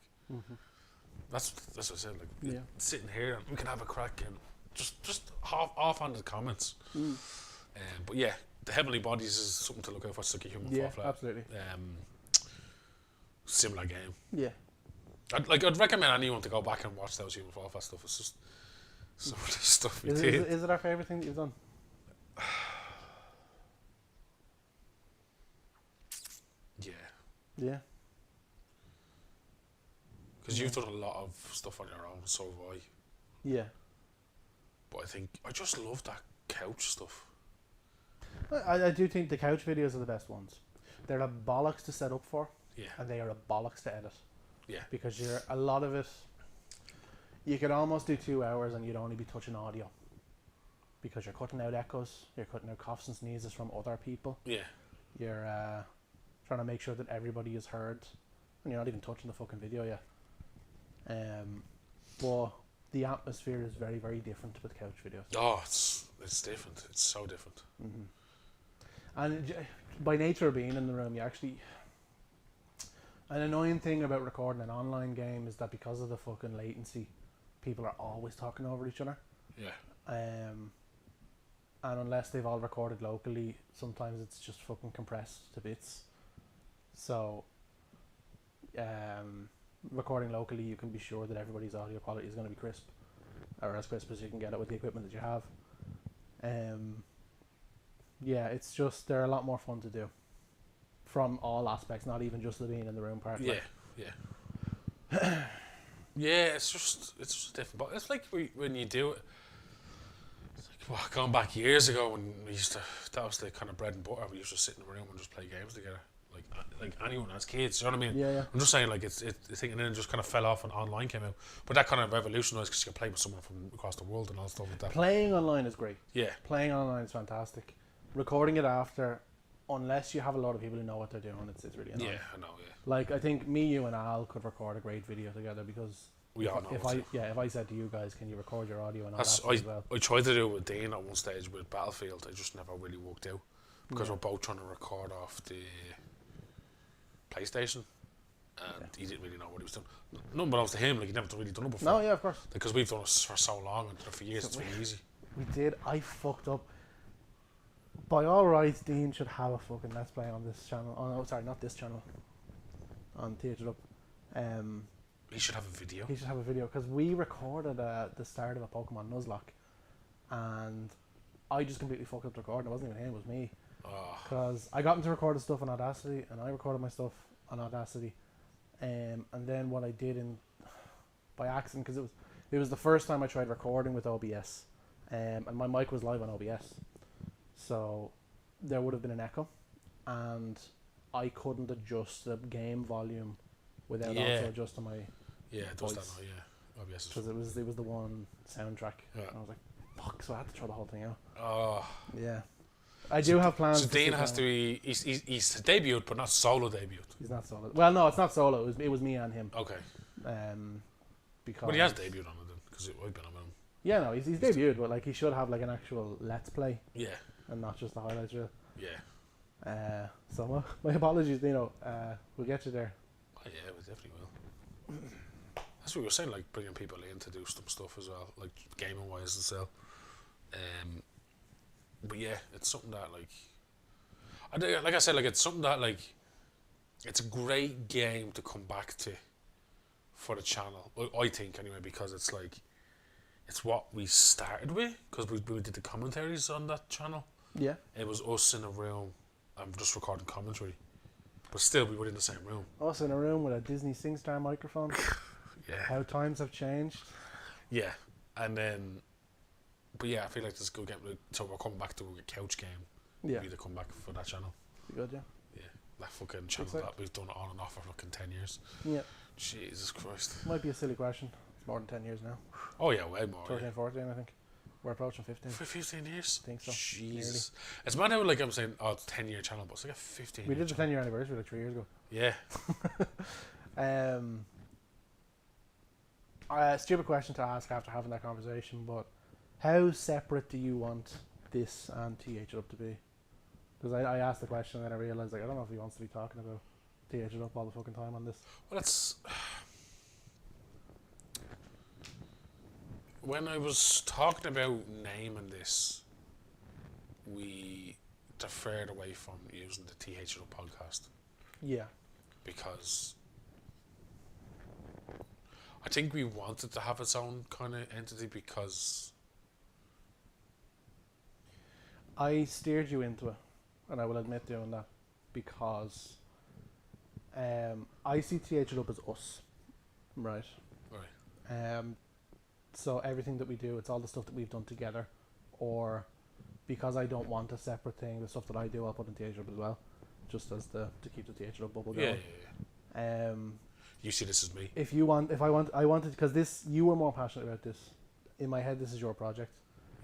That's what I said. Like, Yeah. sitting here and we can have a crack and just offhanded comments. But yeah, the Heavenly Bodies is something to look out for. It's like a Human Fall Flat. Absolutely. Similar game. Yeah. I'd recommend anyone to go back and watch those Human Fall Flat stuff. It's just some of the stuff we Is did. it our favourite thing that you've done? Yeah, Yeah. because you've done a lot of stuff on your own, so have I. Yeah. But I think I just love that couch stuff. I do think the couch videos are the best ones. They're a bollocks to set up for, Yeah, and they are a bollocks to edit. yeah, Because a lot of it, you could almost do 2 hours and you'd only be touching audio. Because you're cutting out echoes, you're cutting out coughs and sneezes from other people. yeah. You're trying to make sure that everybody is heard, and you're not even touching the fucking video yet. But the atmosphere is very, very different with couch videos. Oh, it's different. It's so different. And by nature of being in the room, you actually... An annoying thing about recording an online game is that because of the fucking latency, people are always talking over each other. Yeah, And unless they've all recorded locally, sometimes it's just fucking compressed to bits. So, recording locally, you can be sure that everybody's audio quality is going to be crisp, or as crisp as you can get it with the equipment that you have. Yeah, it's just, they're a lot more fun to do from all aspects, not even just the being in the room part. yeah, yeah. Yeah, it's just different. But it's like when you do it, it's like Well, going back years ago when we used to, that was the kind of bread and butter. We used to sit in a room and just play games together, like anyone as kids. You know what I mean? Yeah, yeah. I'm just saying, like it's and then it just kind of fell off and online came out. But that kind of revolutionised because you can play with someone from across the world and all stuff like that. Playing online is great. Yeah, Playing online is fantastic. Recording it after, unless you have a lot of people who know what they're doing, it's really annoying. yeah, I know. Yeah, Like, I think me, you, and Al could record a great video together because we all know. if I said to you guys, can you record your audio and all That's, that as well? I tried to do it with Dean at one stage with Battlefield. I just never really worked out because we're both trying to record off the PlayStation, and he didn't really know what he was doing. Nothing but to him, like he'd never really done it before. No, yeah, of course. Because we've done it for so long and done it for years, it's really easy. We did. I fucked up. By all rights, Dean should have a fucking Let's Play on this channel. Oh no, sorry, not this channel. On Theatre Up. He should have a video. He should have a video because we recorded the start of a Pokemon Nuzlocke, and I just completely fucked up the recording. It wasn't even him; it was me. Because I got him to record the stuff on Audacity, and I recorded my stuff on Audacity, and then what I did by accident, because it was the first time I tried recording with OBS, and my mic was live on OBS, so there would have been an echo, and I couldn't adjust the game volume without also adjusting my it does that now, OBS because it was the one soundtrack. Yeah. And I was like, fuck, so I had to throw the whole thing out. Oh. Yeah. I do have plans. So Dean has to be, he's debuted, but not solo debuted. He's not solo. Well, no, it's not solo. It was me and him. Okay. Because. But he has debuted on it then, because I've been on him. Yeah, no, he's debuted, but like he should have like an actual Let's Play. Yeah. And not just the highlights reel. Yeah. So my apologies, Dino. We'll get you there. Oh yeah, we definitely will. That's what we were saying, like bringing people in to do some stuff as well, like gaming wise as well. But yeah, it's something that like I said, like it's something that like it's a great game to come back to for the channel. I think anyway, because it's like it's what we started with because we did the commentaries on that channel. Yeah. It was us in a room and just recording commentary, but still we were in the same room. Also in a room with a Disney SingStar microphone. Yeah. How times have changed. Yeah, and then, but yeah, I feel like this is a good game. So we're coming back to a couch game. Yeah. We need to come back for that channel. Be good, yeah. Yeah, that fucking channel that we've done on and off for fucking 10 years. Yeah. Jesus Christ. Might be a silly question. It's more than 10 years now. Oh yeah, way more. 13, 14, I think. We're approaching 15. For 15 years? I think so. Jesus. It's mad how like I'm saying, oh, it's a 10-year channel, but it's like a 15 We did the 10-year anniversary like 3 years ago. Yeah. Stupid question to ask after having that conversation, but how separate do you want this and TH It Up to be? Because I asked the question and then I realised like I don't know if he wants to be talking about TH It Up all the fucking time on this. Well, that's when I was talking about naming this, we deferred away from using the TH It Up podcast. Yeah. Because I think we wanted to have its own kind of entity because I steered you into it, and I will admit doing that, because I see TH It Up as us, right? Right. So everything that we do, it's all the stuff that we've done together, or because I don't want a separate thing, the stuff that I do, I'll put in TH It Up as well, just as to keep the TH It Up bubble going. Yeah. You see this as me. I wanted, because this, you were more passionate about this. In my head, this is your project.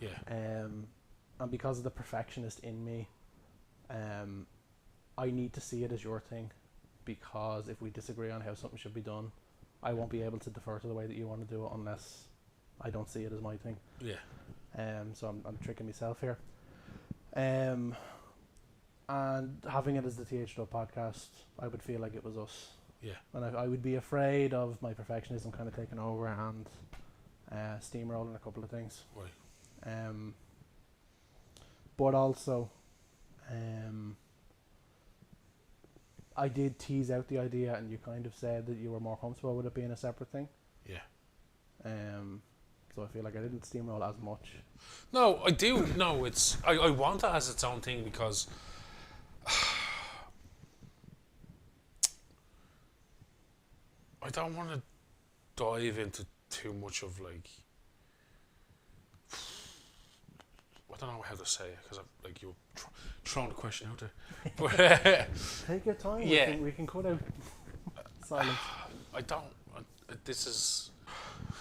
Yeah. And because of the perfectionist in me, I need to see it as your thing, because if we disagree on how something should be done, I won't be able to defer to the way that you want to do it unless I don't see it as my thing. Yeah. So I'm tricking myself here. And having it as the TH It Up podcast, I would feel like it was us. Yeah. And I would be afraid of my perfectionism kind of taking over and steamrolling a couple of things. Right. But also, I did tease out the idea, and you kind of said that you were more comfortable with it being a separate thing. Yeah. So I feel like I didn't steamroll as much. No, I do. No, it's I want it as its own thing because I don't want to dive into too much of like I don't know how to say it because like you throwing the question out there. But Take your time. Yeah. We can cut out silence. I don't. This is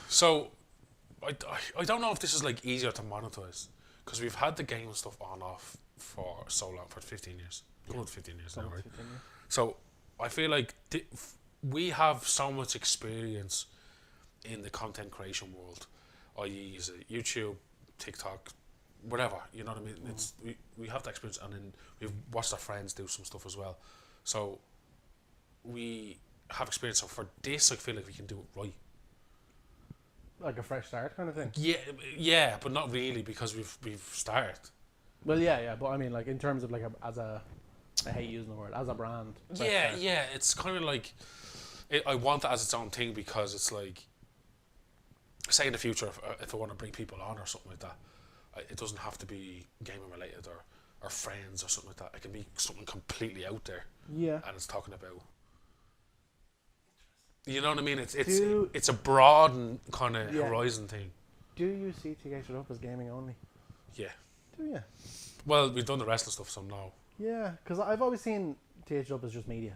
so. I don't know if this is like easier to monetize because we've had the game and stuff on and off for so long, for 15 years. Going on 15 years now, right? So I feel like we have so much experience in the content creation world, i.e., is it YouTube, TikTok, whatever. You know what I mean? It's we have that experience, and then we've watched our friends do some stuff as well. So we have experience. So for this, I feel like we can do it right. Like a fresh start kind of thing. Yeah, but not really because we've started. Well, yeah, but I mean, like in terms of like I hate using the word, as a brand. Yeah, it's kind of like I want it as its own thing because it's like, say in the future if I want to bring people on or something like that, it doesn't have to be gaming related or friends or something like that. It can be something completely out there. Yeah. And it's talking about. You know what I mean? It's a broad and kind of horizon thing. Do you see TH Up as gaming only? Yeah. Do you? Well, we've done the wrestling stuff, so no. Yeah, because I've always seen TH Up as just media.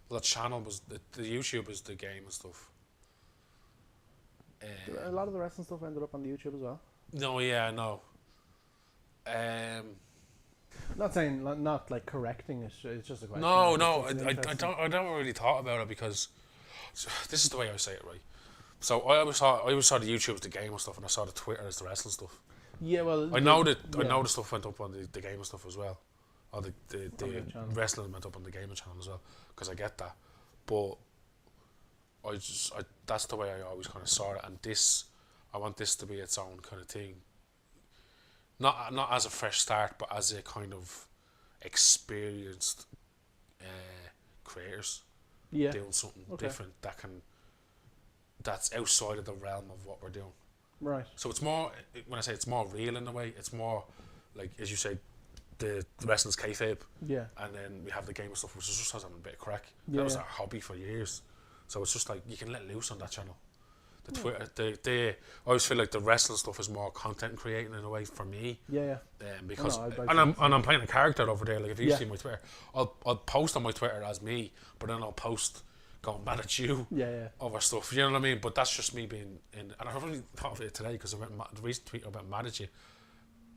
Well, the channel was the YouTube is the game and stuff. A lot of the wrestling stuff ended up on the YouTube as well. No, yeah, no. Not saying, not like correcting it. It's just a question. No, I don't really thought about it because this is the way I say it, right? So I always saw the YouTube as the game and stuff, and I saw the Twitter as the wrestling stuff. Yeah, well, I know the stuff went up on the game and stuff as well, or the wrestling went up on the gaming channel as well, because I get that, but that's the way I always kind of saw it, and I want this to be its own kind of thing. Not as a fresh start, but as a kind of experienced creators doing something different that's outside of the realm of what we're doing. Right. So it's more, when I say it's more real in a way, it's more like, as you say, the wrestling's kayfabe. Yeah. And then we have the game and stuff, which just has a bit of crack. That was our hobby for years. So it's just like you can let loose on that channel. The Twitter, I always feel like the wrestling stuff is more content creating in a way for me. Yeah. Because I'm playing a character over there. Like if you see my Twitter, I'll post on my Twitter as me, but then I'll post going mad at you over stuff. You know what I mean? But that's just me being in. And I really thought of it today because the recent tweet about mad at you,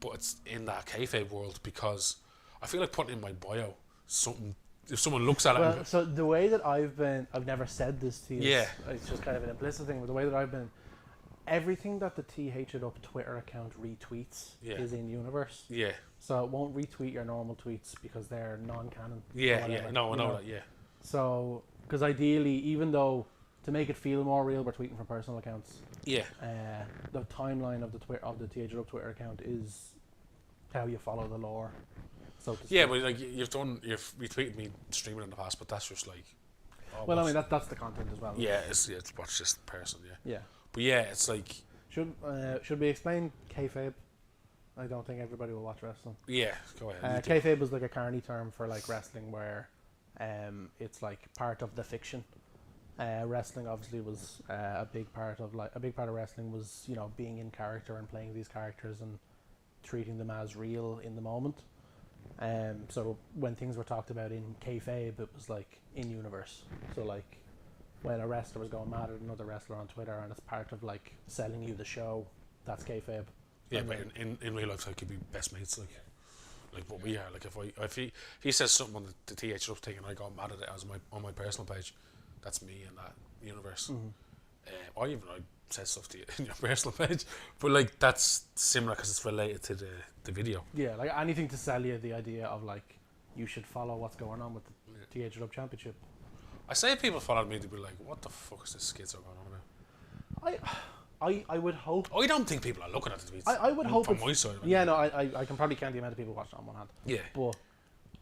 but it's in that kayfabe world because I feel like putting in my bio something. If someone looks at it, so the way that I've never said this to you. Yeah, it's just kind of an implicit thing. But the way that I've been, everything that the TH It Up Twitter account retweets is in universe. Yeah. So it won't retweet your normal tweets because they're non-canon. No, I know that. Yeah. So, because ideally, even though to make it feel more real, we're tweeting from personal accounts. Yeah. The timeline of the TH It Up Twitter account is how you follow the lore. So but like you've retweeted me streaming in the past, but that's just like. Well, I mean that's the content as well. Yeah, it's watch this person. Yeah. But it's like. Should we explain kayfabe? I don't think everybody will watch wrestling. Yeah, go ahead. Kayfabe is like a carny term for like wrestling, where, it's like part of the fiction. Wrestling obviously was a big part of wrestling was being in character and playing these characters and treating them as real in the moment. So when things were talked about in kayfabe, it was like in universe. So like when a wrestler was going mad at another wrestler on Twitter, and it's part of like selling you the show, that's kayfabe. Yeah, and but in real life, I could be best mates, like what we are. Like if he says something on the TH Up thing and I go mad at it as on my personal page, that's me in that universe. Mm-hmm. Or even I said stuff to you in your personal page, but like that's similar because it's related to the video. Yeah, like anything to sell you the idea of like you should follow what's going on with the TH Up Championship. I say if people followed me, they'd be like, "What the fuck is this schizo going on about?" I would hope. I don't think people are looking at the tweets. I would hope from my side. Yeah, no, I can probably count the amount of people watching on one hand. Yeah, but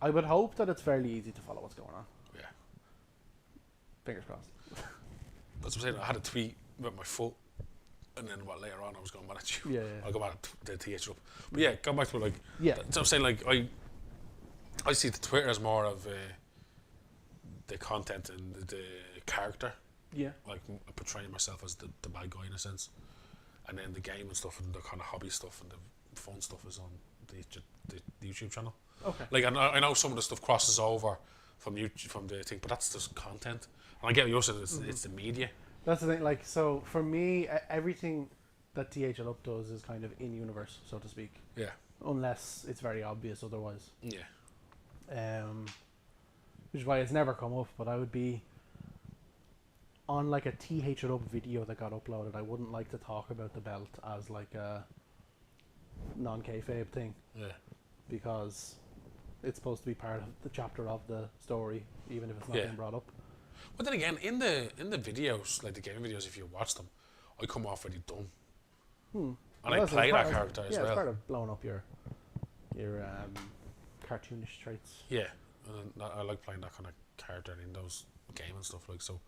I would hope that it's fairly easy to follow what's going on. Yeah. Fingers crossed. That's what I'm saying. I had a tweet about my foot, and then later on I was going mad at you. Yeah. I go mad at the TH Up. But yeah, go back to it, like. Yeah. So I'm saying like I see the Twitter as more of the content and the character. Yeah. Like portraying myself as the bad guy in a sense, and then the game and stuff and the kind of hobby stuff and the fun stuff is on the YouTube channel. Okay. Like I know some of the stuff crosses over from YouTube, from the thing, but that's just content. And I get what you're saying, it's the media. That's the thing. Like, so for me, everything that THL Up does is kind of in universe, so to speak. Yeah. Unless it's very obvious otherwise. Yeah. Which is why it's never come up. But I would be on like a THL Up video that got uploaded. I wouldn't like to talk about the belt as like a non-kayfabe thing. Yeah. Because it's supposed to be part of the chapter of the story, even if it's not being brought up. But then again, in the videos, like the gaming videos, if you watch them, I come off really dumb. And I play that character as well. Yeah, it's part of blowing up your cartoonish traits. Yeah, and I like playing that kind of character in those games and stuff like so.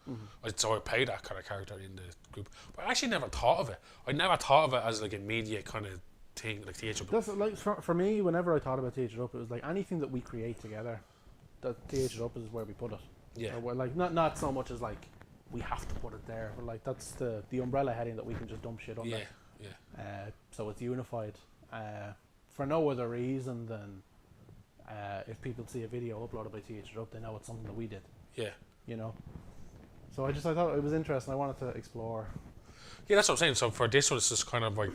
So I play that kind of character in the group, but I actually never thought of it. I never thought of it as like a media kind of thing, like THL Up. That's like for me. Whenever I thought about THL Up, it was like anything that we create together. That THL Up is where we put it. Yeah. Or like not so much as like we have to put it there, but like that's the umbrella heading that we can just dump shit under. Yeah. Yeah. So it's unified for no other reason than if people see a video uploaded by THL Up, they know it's something that we did. Yeah. You know. So I thought it was interesting. I wanted to explore. Yeah, that's what I'm saying. So for this one, it's just kind of like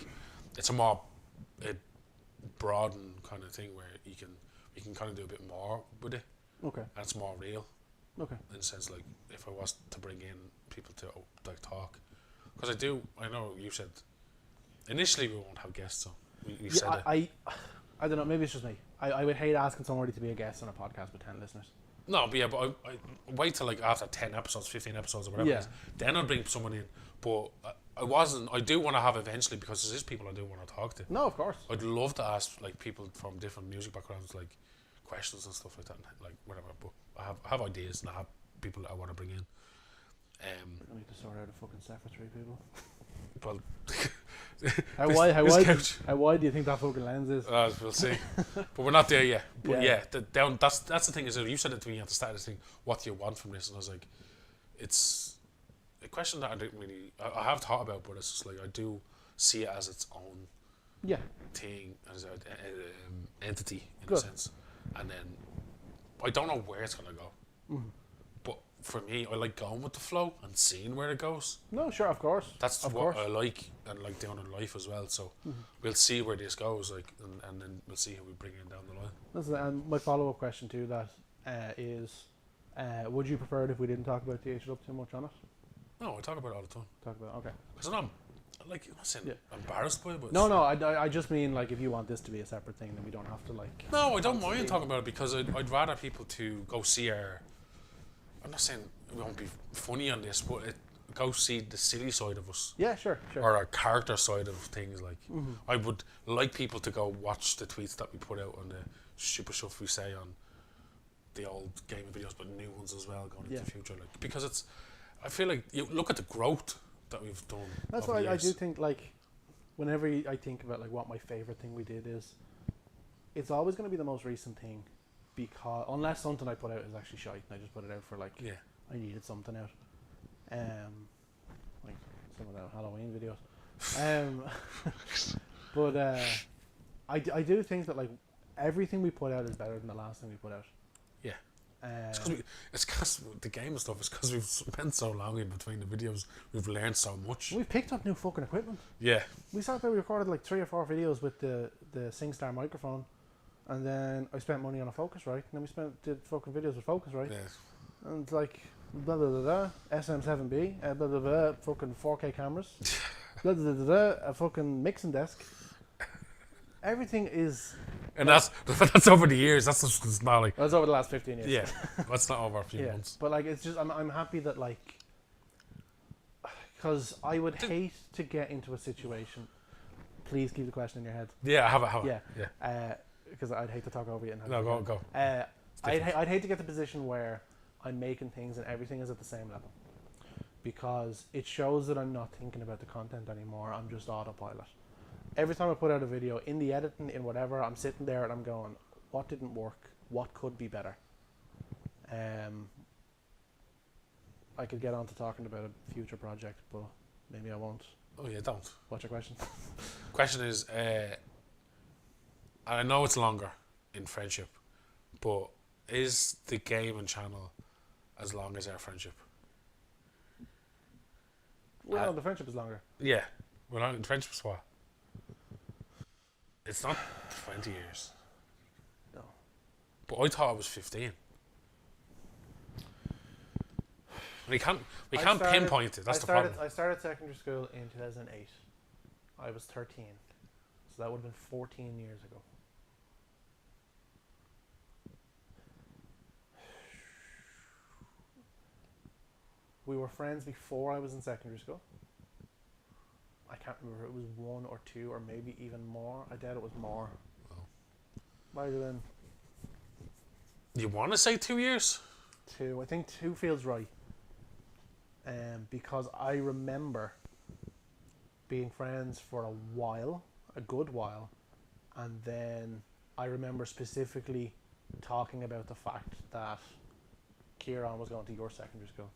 it's a more broad kind of thing where you can kind of do a bit more with it. Okay. And it's more real. Okay. In the sense, like, if I was to bring in people to like talk, because I know you said initially we won't have guests, so we said it. I don't know. Maybe it's just me. I would hate asking somebody to be a guest on a podcast with 10 listeners. No, but I wait till like after 10 episodes, 15 episodes, or whatever it is, then I'll bring someone in. But I do want to have eventually, because there's people I do want to talk to. No, of course. I'd love to ask like people from different music backgrounds, like questions and stuff like that, like whatever. But I have ideas and I have people that I want to bring in. I need to sort out a fucking secretary, people. Well, how wide do you think that fucking lens is? We'll see. But we're not there yet. But that's the thing is that you said it to me at the start of this thing. What do you want from this? And I was like, it's a question that I didn't really. I have thought about, but it's just like I do see it as its own thing, as an entity in a sense. And then I don't know where it's gonna go. But for me, I like going with the flow and seeing where it goes. No, sure, of course. That's what I like and like doing in life as well. So we'll see where this goes, like, and then we'll see who we bring in down the line. Listen, and my follow-up question to that is, would you prefer it if we didn't talk about THL Up too much on it? No, I talk about it all the time. Okay. Because I'm like, I'm not saying embarrassed by it, but no, I just mean like if you want this to be a separate thing, then we don't have to like. No, I don't mind talking about it because I'd rather people to go see our. I'm not saying we won't be funny on this, but go see the silly side of us. Yeah, sure. Or our character side of things. Like, I would like people to go watch the tweets that we put out on the stupid stuff we say on the old gaming videos, but new ones as well going into the future. Like, because I feel like you look at the growth that we've done. That's why I do think like, whenever I think about like what my favorite thing we did is, it's always going to be the most recent thing. Because unless something I put out is actually shite, and I just put it out for like I needed something out, like some of the Halloween videos, but I do think that like everything we put out is better than the last thing we put out. Yeah, it's because the game and stuff. It's because we've spent so long in between the videos. We've learned so much. We've picked up new fucking equipment. Yeah, we sat there. We recorded like 3 or 4 videos with the SingStar microphone. And then I spent money on a Focusrite, and then did fucking videos with Focusrite. Yeah. And like, blah, blah, blah, blah, SM7B, blah, blah, blah, fucking 4K cameras, blah, blah, blah, blah, a fucking mixing desk. Everything is... And that's over the years, that's just not like... That's over the last 15 years. Yeah, that's not over a few months. But like, it's just, I'm happy that like... Because I would hate to get into a situation... Please keep the question in your head. Yeah, I have it. Yeah. Because I'd hate to talk over you. And no, go. I'd hate to get the position where I'm making things and everything is at the same level, because it shows that I'm not thinking about the content anymore. I'm just autopilot. Every time I put out a video, in the editing, in whatever, I'm sitting there and I'm going, what didn't work? What could be better? I could get on to talking about a future project, but maybe I won't. Oh yeah, don't. What's your question? Question is, and I know it's longer in friendship, but is the game and channel as long as our friendship? Well, the friendship is longer. Yeah. Well, in friendship's what? It's not 20 years. No. But I thought it was 15. We can't pinpoint it. That's the problem. I started secondary school in 2008. I was 13. So that would have been 14 years ago. We were friends before I was in secondary school. I can't remember if it was 1 or 2 or maybe even more. I doubt it was more. Oh. Might have been You want to say 2 years? 2. I think 2 feels right. Because I remember being friends for a while, a good while, and then I remember specifically talking about the fact that Kieran was going to your secondary school.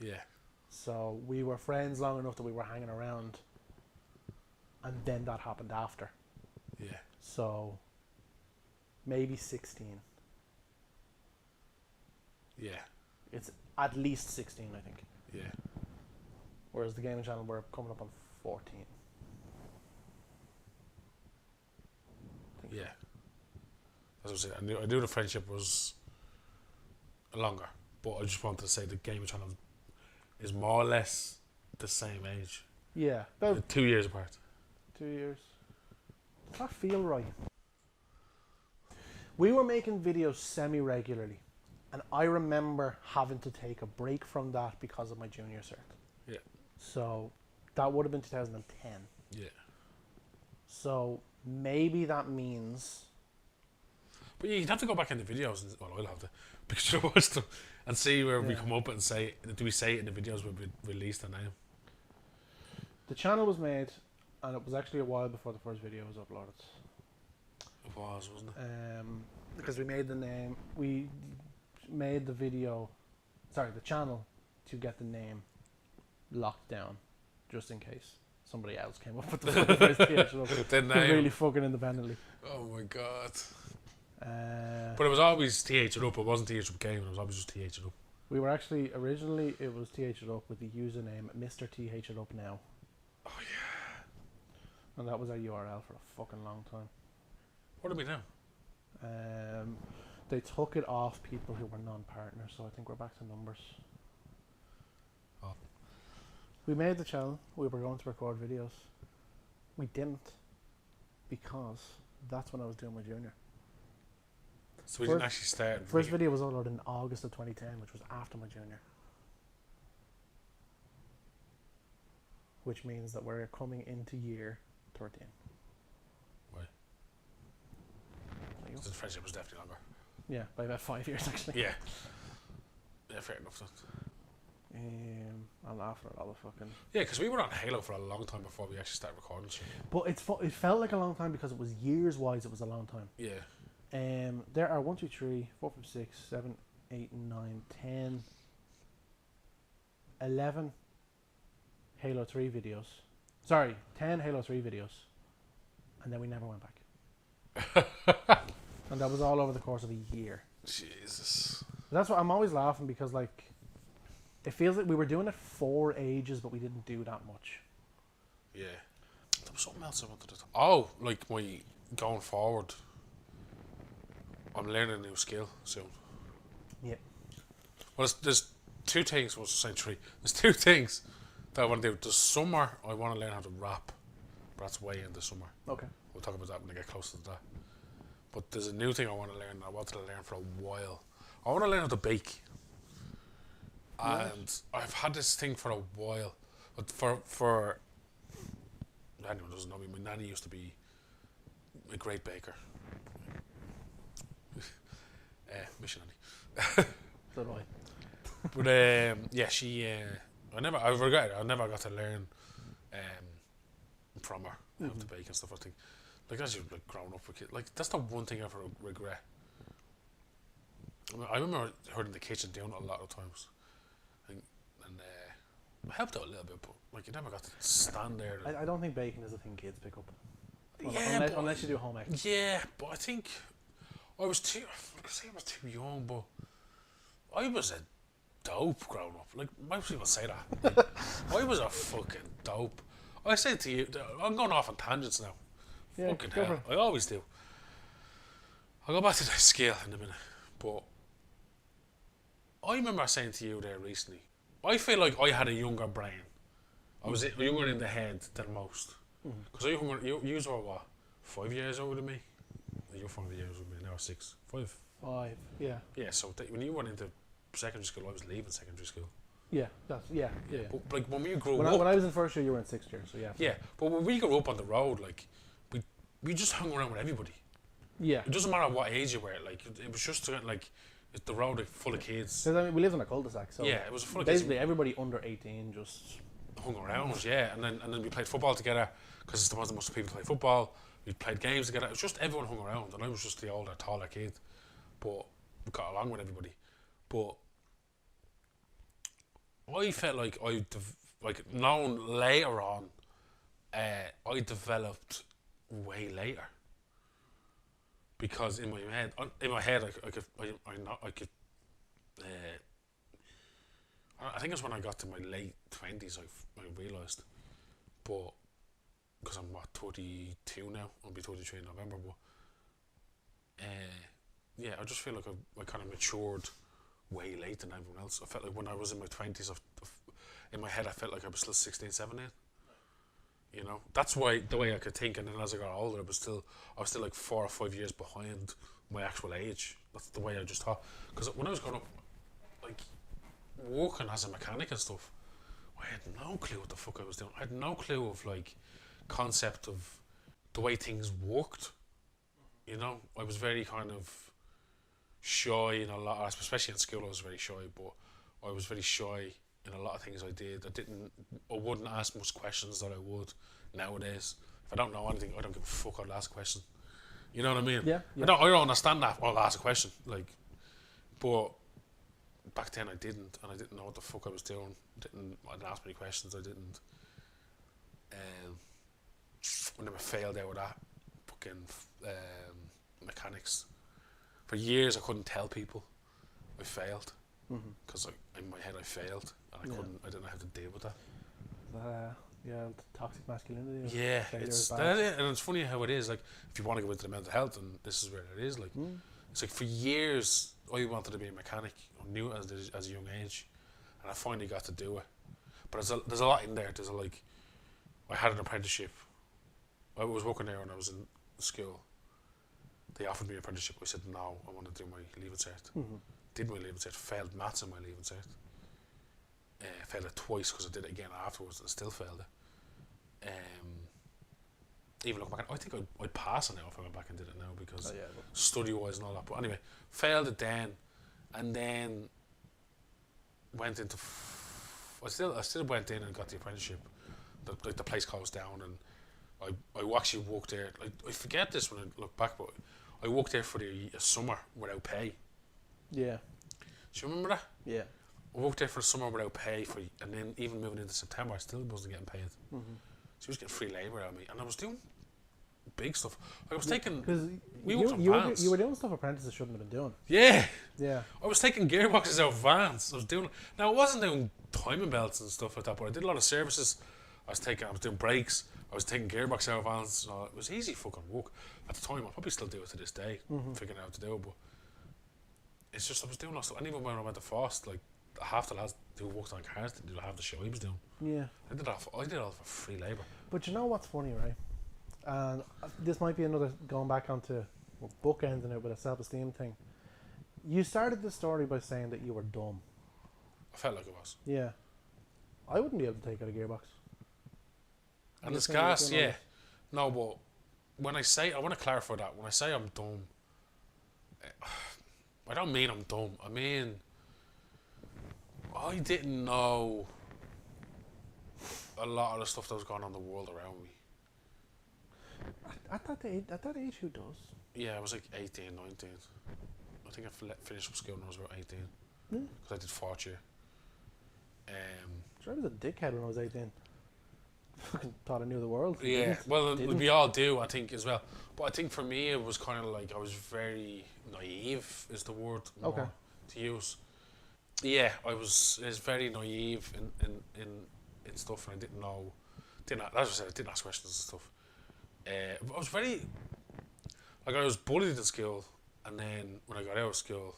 Yeah. So we were friends long enough that we were hanging around, and then that happened after. Yeah. So maybe 16. Yeah. It's at least 16, I think. Yeah. Whereas the gaming channel, we're coming up on 14. Yeah. As I was saying, I knew the friendship was longer, but I just wanted to say the gaming channel is more or less the same age. Yeah, about 2 years apart. 2 years. Does that feel right? We were making videos semi-regularly, and I remember having to take a break from that because of my junior cert. Yeah. So that would have been 2010. Yeah. So maybe that means... But you'd have to go back in the videos, and, well, I'll have to, because you watch them, and see where we come up and say, do we say it in the videos when we release the name? The channel was made, and it was actually a while before the first video was uploaded. It was, wasn't it? Because we made the video, the channel, to get the name locked down, just in case somebody else came up with the first TH really fucking independently. Oh my god. But it was always TH it up, it wasn't TH up game, it was always just TH it up. We were actually, originally it was TH it up with the username Mr. TH it up now. Oh yeah. And that was our URL for a fucking long time. What do we do? They took it off people who were non-partners, so I think we're back to numbers. Oh. We made the channel, we were going to record videos. We didn't, because that's when I was doing my junior. So we didn't actually start. First video was uploaded in August of 2010, which was after my junior. Which means that we're coming into year 13. Why? The friendship was definitely longer. Yeah, by about 5 years actually. Yeah. Yeah, fair enough. I'm laughing at all the fucking... Yeah, because we were on Halo for a long time before we actually started recording shit. But it felt like a long time because it was years-wise, it was a long time. Yeah. There are 1, 2, 3, 4, 5, 6, 7, 8, 9, 10, 11 Halo 3 videos. Sorry, 10 Halo 3 videos. And then we never went back. And that was all over the course of a year. Jesus. But that's what I'm always laughing because, like, it feels like we were doing it for ages, but we didn't do that much. Yeah. There was something else I wanted to talk. Oh, like my going forward. I'm learning a new skill soon. Yeah. Well, there's 2 things. I was saying 3. There's 2 things that I want to do. This summer, I want to learn how to rap. But that's way in the summer. Okay. We'll talk about that when I get closer to that. But there's a new thing I want to learn. I wanted to learn for a while. I want to learn how to bake. And I've had this thing for a while. But for anyone who doesn't know me, my nanny used to be a great baker. Mission nanny. So do I. But yeah, she. I regret it. I never got to learn from her how to bake and stuff. I think, like as you've like grown up with kids, like that's the one thing I ever regret. I remember her in the kitchen doing it a lot of times, and helped out a little bit, but like you never got to stand there. I don't think baking is a thing kids pick up. Yeah, unless you do home ec. Yeah, but I think I was too. I could say I was too young, but I was a dope growing up. Like most people say that. Like, I was a fucking dope. I say to you, I'm going off on tangents now. Yeah, Fucking go hell, for it. I always do. I'll go back to the scale in a minute, but I remember saying to you there recently, I feel like I had a younger brain. I was younger in the head than most. Because you were what, 5 years older than me? You're 5 years older than me, now 6. 5? 5, yeah. Yeah, so when you went into secondary school, I was leaving secondary school. Yeah, yeah. But like when we grew When up... I was in first year, you were in 6th year, so yeah. Yeah, but when we grew up on the road, like, we just hung around with everybody. Yeah. It doesn't matter what age you were, like, it was just like, the road like, full of kids. Because I mean, we lived in a cul-de-sac, so Yeah, it was full of kids. basically everybody under 18 just Hung around, yeah, and then we played football together because there wasn't much people play football. We played games together. It was just everyone hung around, and I was just the older, taller kid, but we got along with everybody. But I felt like known later on, I developed way later because in my head, I think it's when I got to my late 20s I realised, but because I'm 32 now, I'll be 33 in November, but yeah, I just feel like I kind of matured way later than everyone else. I felt like when I was in my 20s, in my head I felt like I was still 16, 17. You know, that's why the way I could think, and then as I got older, I was still like 4 or 5 years behind my actual age. That's the way I just thought. Because when I was growing up, like, working as a mechanic and stuff, I had no clue what the fuck I was doing. I had no clue of like concept of the way things worked. You know, I was very kind of shy in a lot, especially in school I was very shy, but I was very shy in a lot of things I did. I wouldn't ask much questions that I would nowadays. If I don't know anything, I don't give a fuck, I'll ask a question. You know what I mean? Yeah. I don't understand that, I'll ask a question. Like, but back then I didn't, and I didn't know what the fuck I was doing. I didn't ask many questions. I didn't. I never failed out of that fucking mechanics. For years I couldn't tell people I failed because in my head I failed, and I didn't know how to deal with that. Yeah, toxic masculinity. Yeah, it's that, and it's funny how it is. Like, if you want to go into the mental health, and this is where it is. Like, it's like for years I wanted to be a mechanic. I knew it as a young age, and I finally got to do it. But there's a lot in there. I had an apprenticeship. I was working there when I was in school. They offered me an apprenticeship. I said no. I want to do my leaving cert. Did my leaving cert. Failed maths in my leaving cert. Failed it twice because I did it again afterwards and still failed it. Even looking back, I think I'd pass it now if I went back and did it now because study wise and all that. But anyway, failed it then, and then went into. I still went in and got the apprenticeship. The place closed down, and I actually worked there. Like, I forget this when I look back, but I worked there for a summer without pay. Yeah. Do you remember that? Yeah. I worked there for a summer without pay and then even moving into September, I still wasn't getting paid. She was getting free labour out of me, and I was doing big stuff. I was taking. Because we worked on vans. You were doing stuff apprentices shouldn't have been doing. Yeah. Yeah. I was taking gearboxes out of vans. I was doing. Now I wasn't doing timing belts and stuff like that, but I did a lot of services. I was doing brakes. I was taking gearbox out of vans. It was easy fucking work at the time. I probably still do it to this day, figuring out how to do it. But it's just I was doing lots of. And even when I went to Frost, like half the lads who worked on cars didn't have the show he was doing. Yeah. I did it all for free labour. But you know what's funny, right? And this might be another going back onto bookending it with a self-esteem thing. You started this story by saying that you were dumb. I felt like it was. Yeah. I wouldn't be able to take out a gearbox. And it's gas, yeah. No, but when I want to clarify that. When I say I'm dumb, I don't mean I'm dumb. I mean, I didn't know a lot of the stuff that was going on in the world around me. At that age, who does? Yeah, I was like 18, 19. I think I finished up school when I was about 18. Because I did fourth year. Sure, I was a dickhead when I was 18. Fucking thought I knew the world. Yeah, well, Didn't. we all do, I think, as well. But I think for me, it was kind of like I was very naive, is the word more to use. Yeah, I was very naive in stuff, and I didn't know. As I said, I didn't ask questions and stuff. I was very like I was bullied in school, and then when I got out of school,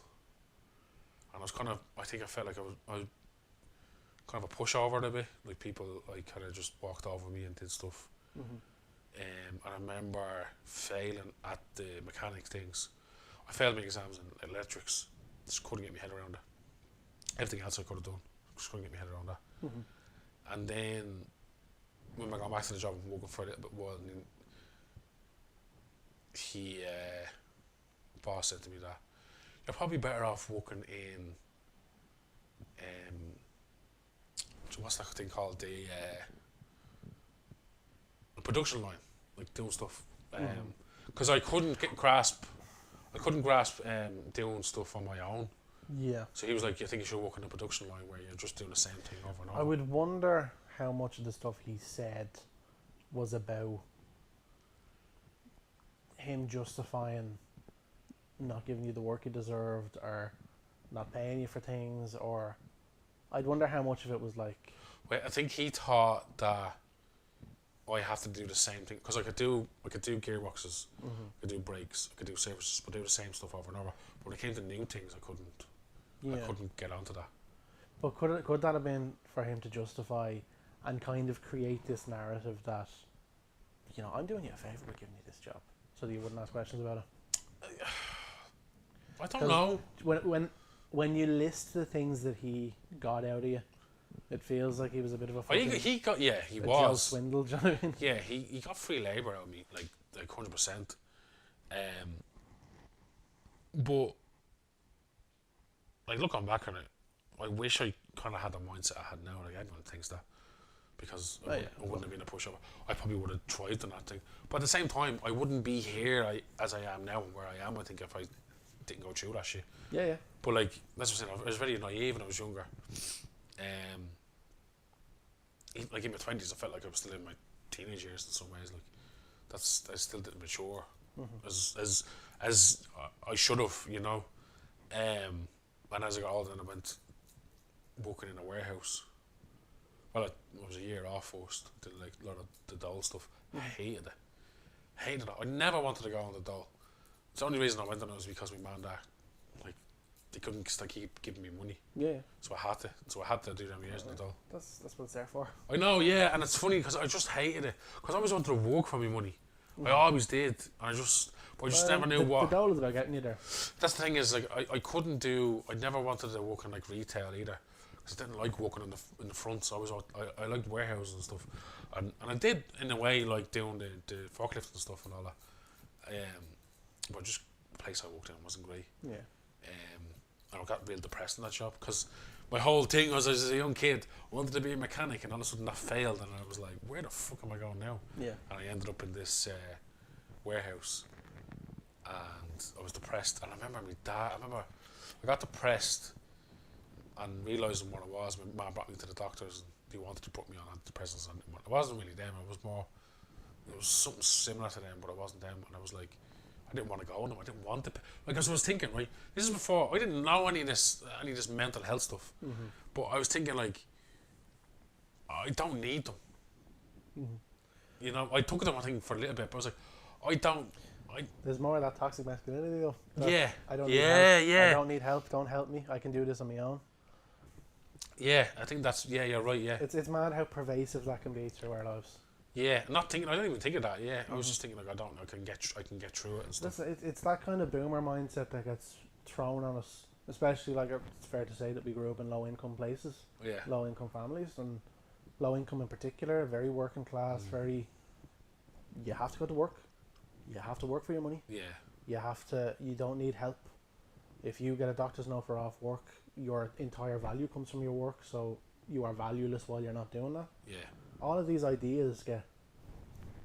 and I was kind of, I think I felt like I was kind of a pushover a bit. Like people like kind of just walked over me and did stuff. And I remember failing at the mechanics things. I failed my exams in electrics. Just couldn't get my head around it. Everything else I could have done, just couldn't get my head around that. And then when I got back to the job and working for a little bit while, and he boss said to me that you're probably better off working in what's that thing called, the production line, like doing stuff, because I couldn't grasp doing stuff on my own. Yeah. So he was like, "You think you should work in a production line where you're just doing the same thing over and over?" I would wonder how much of the stuff he said was about him justifying not giving you the work you deserved, or not paying you for things, or I'd wonder how much of it was like. Well, I think he thought that I have to do the same thing, because I could do gearboxes, I could do brakes, I could do services, but do the same stuff over and over. But when it came to new things, I couldn't get onto that. But could that have been for him to justify and kind of create this narrative that, you know, I'm doing you a favour by giving you this job, so that you wouldn't ask questions about it? I don't know. When you list the things that he got out of you, it feels like he was a bit of a fucking He got, yeah, he Joe was. Swindle, do you know what I mean? Yeah, he got free labour out of me, like 100%. But like looking back on it, I wish I kind of had the mindset I had now. Like I don't think that, because I wouldn't have been a pushover. I probably would have thrived on that thing. But at the same time, I wouldn't be here as I am now and where I am. I think if I didn't go through that shit. Yeah. But like that's what I'm saying. I was very naive when I was younger. Like in my 20s, I felt like I was still in my teenage years in some ways. Like I still didn't mature as I should have, you know. And as I got older, and I went working in a warehouse. Well, I was a year off first. Did like a lot of the dole stuff. I hated it. I never wanted to go on the dole. The only reason I went on it was because my mum and dad, like, they couldn't keep giving me money. Yeah. So I had to do them years in the dole. That's what it's there for. I know, yeah, and it's funny because I just hated it. Because I always wanted to work for my money. I always did, and I just never knew what. The dole is about getting you there. That's the thing is, like, I never wanted to work in like retail either, because I didn't like working in the front. So I liked warehouses and stuff, and I did in a way like doing the forklift and stuff and all that. But just the place I worked in wasn't great. Yeah. And I got real depressed in that job because my whole thing was, as a young kid, I wanted to be a mechanic, and all of a sudden that failed, and I was like, where the fuck am I going now? Yeah. And I ended up in this warehouse, and I was depressed. And I remember I got depressed and realising what it was. My mum brought me to the doctors, and they wanted to put me on antidepressants, and it wasn't really them. It was something similar to them, but it wasn't them. And I was like, I didn't want to go on them. I didn't want to. Like, as I was thinking, right, this is before I didn't know any of this mental health stuff. But I was thinking, like, I don't need them. You know, I took them, I think, for a little bit, but I was like, There's more of that toxic masculinity, though. Yeah. I don't need help. I don't need help. Don't help me. I can do this on my own. Yeah, I think that's, yeah, you're right, yeah. It's mad how pervasive that can be through our lives. Yeah, I don't even think of that, yeah. I was just thinking, like, I can get through it and stuff. It's that kind of boomer mindset that gets thrown on us, especially, like, it's fair to say that we grew up in low-income places, low-income families, and low-income in particular, very working class, you have to go to work. You have to work for your money. Yeah. You don't need help. If you get a doctor's note for off work, your entire value comes from your work, so you are valueless while you're not doing that. Yeah. All of these ideas get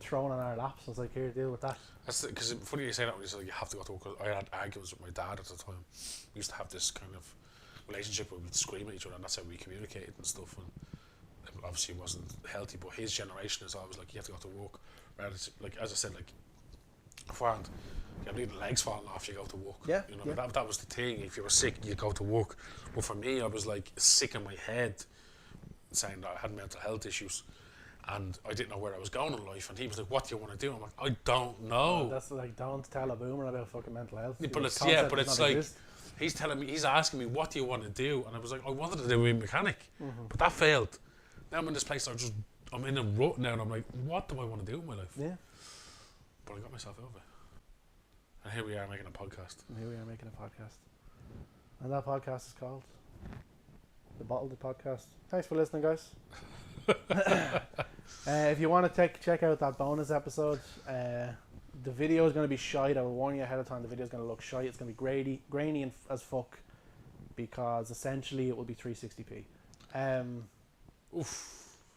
thrown on our laps. It's like, here, deal with that. That's because funny you say that when you say, like, you have to go to work. 'Cause I had arguments with my dad at the time. We used to have this kind of relationship where we'd scream at each other, and that's how we communicated and stuff. obviously wasn't healthy, but his generation is always like, you have to go to work. Rather, like, as I said, like, beforehand, you have the legs falling off, you go to work. Yeah, You know, yeah. that was the thing. If you were sick, you go to work. But for me, I was like sick in my head, saying that I had mental health issues, and I didn't know where I was going in life. And he was like, "What do you want to do?" I'm like, "I don't know." That's like, don't tell a boomer about fucking mental health. But it's Concept but does it's not like exist. he's asking me, "What do you want to do?" And I was like, "I wanted to do a mechanic," but that failed. Now I'm in this place. I'm in a rut now, and I'm like, "What do I want to do with my life?" Yeah. But I got myself over it. And here we are making a podcast. And here we are making a podcast. And that podcast is called The Bottled Podcast. Thanks for listening, guys. If you want to check out that bonus episode, the video is going to be shite. I will warn you ahead of time, the video is going to look shite. It's going to be grainy as fuck, because essentially it will be 360p.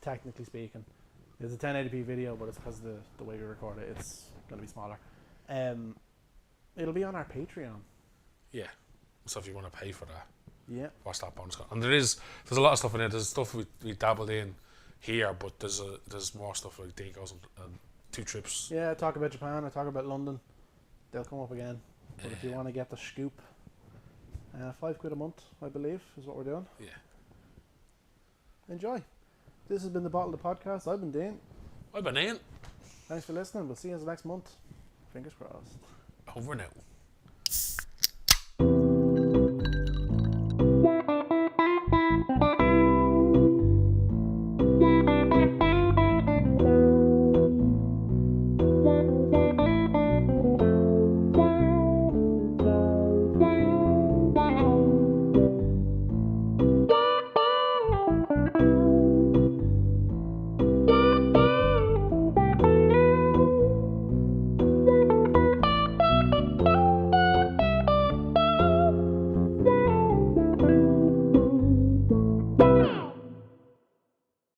Technically speaking. It's a 1080p video, but it's because of the way we record it, it's going to be smaller. It'll be on our Patreon. Yeah. So if you want to pay for that, Yeah. watch that bonus. And there's a lot of stuff in it. There's stuff we dabbled in here, but there's more stuff like Deen goes on 2 trips. Yeah, I talk about Japan, I talk about London. They'll come up again. But if you want to get the scoop, £5 a month, I believe, is what we're doing. Yeah. Enjoy. This has been the Bottle of Podcast. I've been Deen. I've been Ian. Thanks for listening. We'll see you next month. Fingers crossed. Over now.